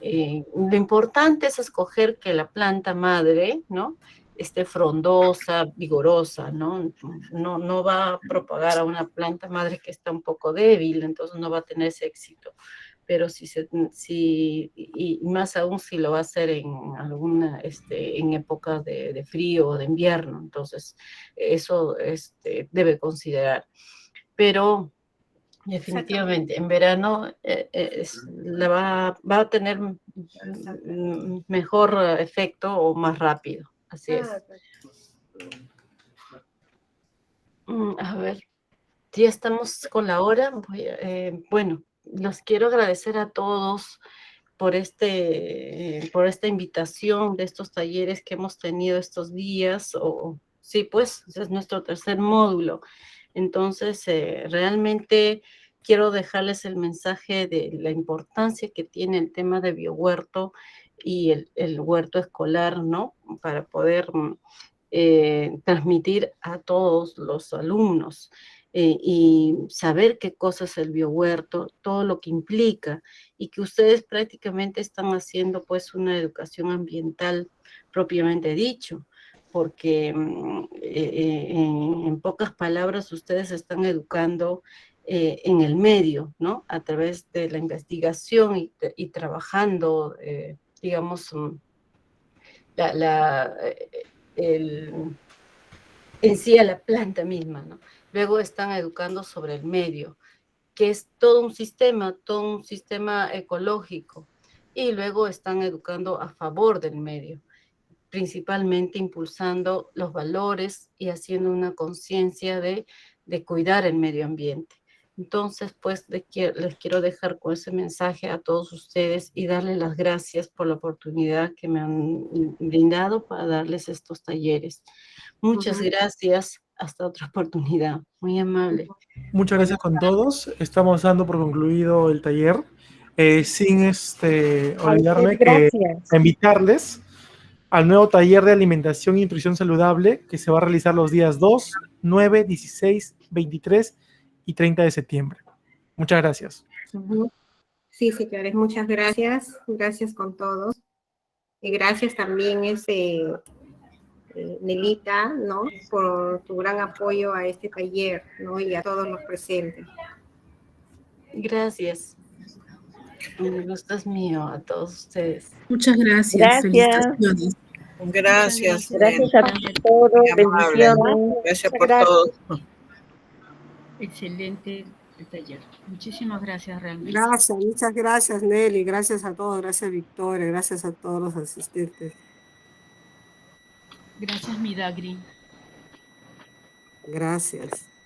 Lo importante es escoger que la planta madre, ¿no?, esté frondosa, vigorosa, ¿no? No va a propagar a una planta madre que está un poco débil, entonces no va a tener ese éxito. Pero y más aún si lo va a hacer en épocas de frío o de invierno, entonces eso debe considerar. Pero definitivamente, en verano va a tener mejor efecto o más rápido, así es. A ver, ya estamos con la hora. Bueno, los quiero agradecer a todos por esta invitación de estos talleres que hemos tenido estos días. Sí, pues, es nuestro tercer módulo. Entonces, realmente quiero dejarles el mensaje de la importancia que tiene el tema de biohuerto y el huerto escolar, ¿no? Para poder transmitir a todos los alumnos y saber qué cosa es el biohuerto, todo lo que implica, y que ustedes prácticamente están haciendo pues una educación ambiental propiamente dicho, porque en pocas palabras ustedes están educando en el medio, ¿no? A través de la investigación y trabajando, digamos, en sí a la planta misma, ¿no? Luego están educando sobre el medio, que es todo un sistema ecológico, y luego están educando a favor del medio, principalmente impulsando los valores y haciendo una conciencia de cuidar el medio ambiente. Entonces, pues, les quiero dejar con ese mensaje a todos ustedes y darles las gracias por la oportunidad que me han brindado para darles estos talleres. Muchas gracias. Hasta otra oportunidad. Muy amable. Muchas gracias con todos. Estamos dando por concluido el taller. Sin olvidarme que invitarles al nuevo taller de alimentación y nutrición saludable que se va a realizar los días 2, 9, 16, 23 y 30 de septiembre. Muchas gracias. Sí, señores, muchas gracias. Gracias con todos. Y gracias también Nelita, ¿no? Por tu gran apoyo a este taller, ¿no? Y a todos los presentes. Gracias. El gusto es mío a todos ustedes. Muchas gracias. Gracias. Felicitaciones. Gracias. Gracias a Nelly. todos, Muy amable. bendiciones. Gracias por Gracias. todo. Excelente el taller. Muchísimas gracias realmente. Gracias, muchas gracias Nelly, gracias a todos, gracias Victoria, gracias a todos los asistentes. Gracias, Midagri. Gracias.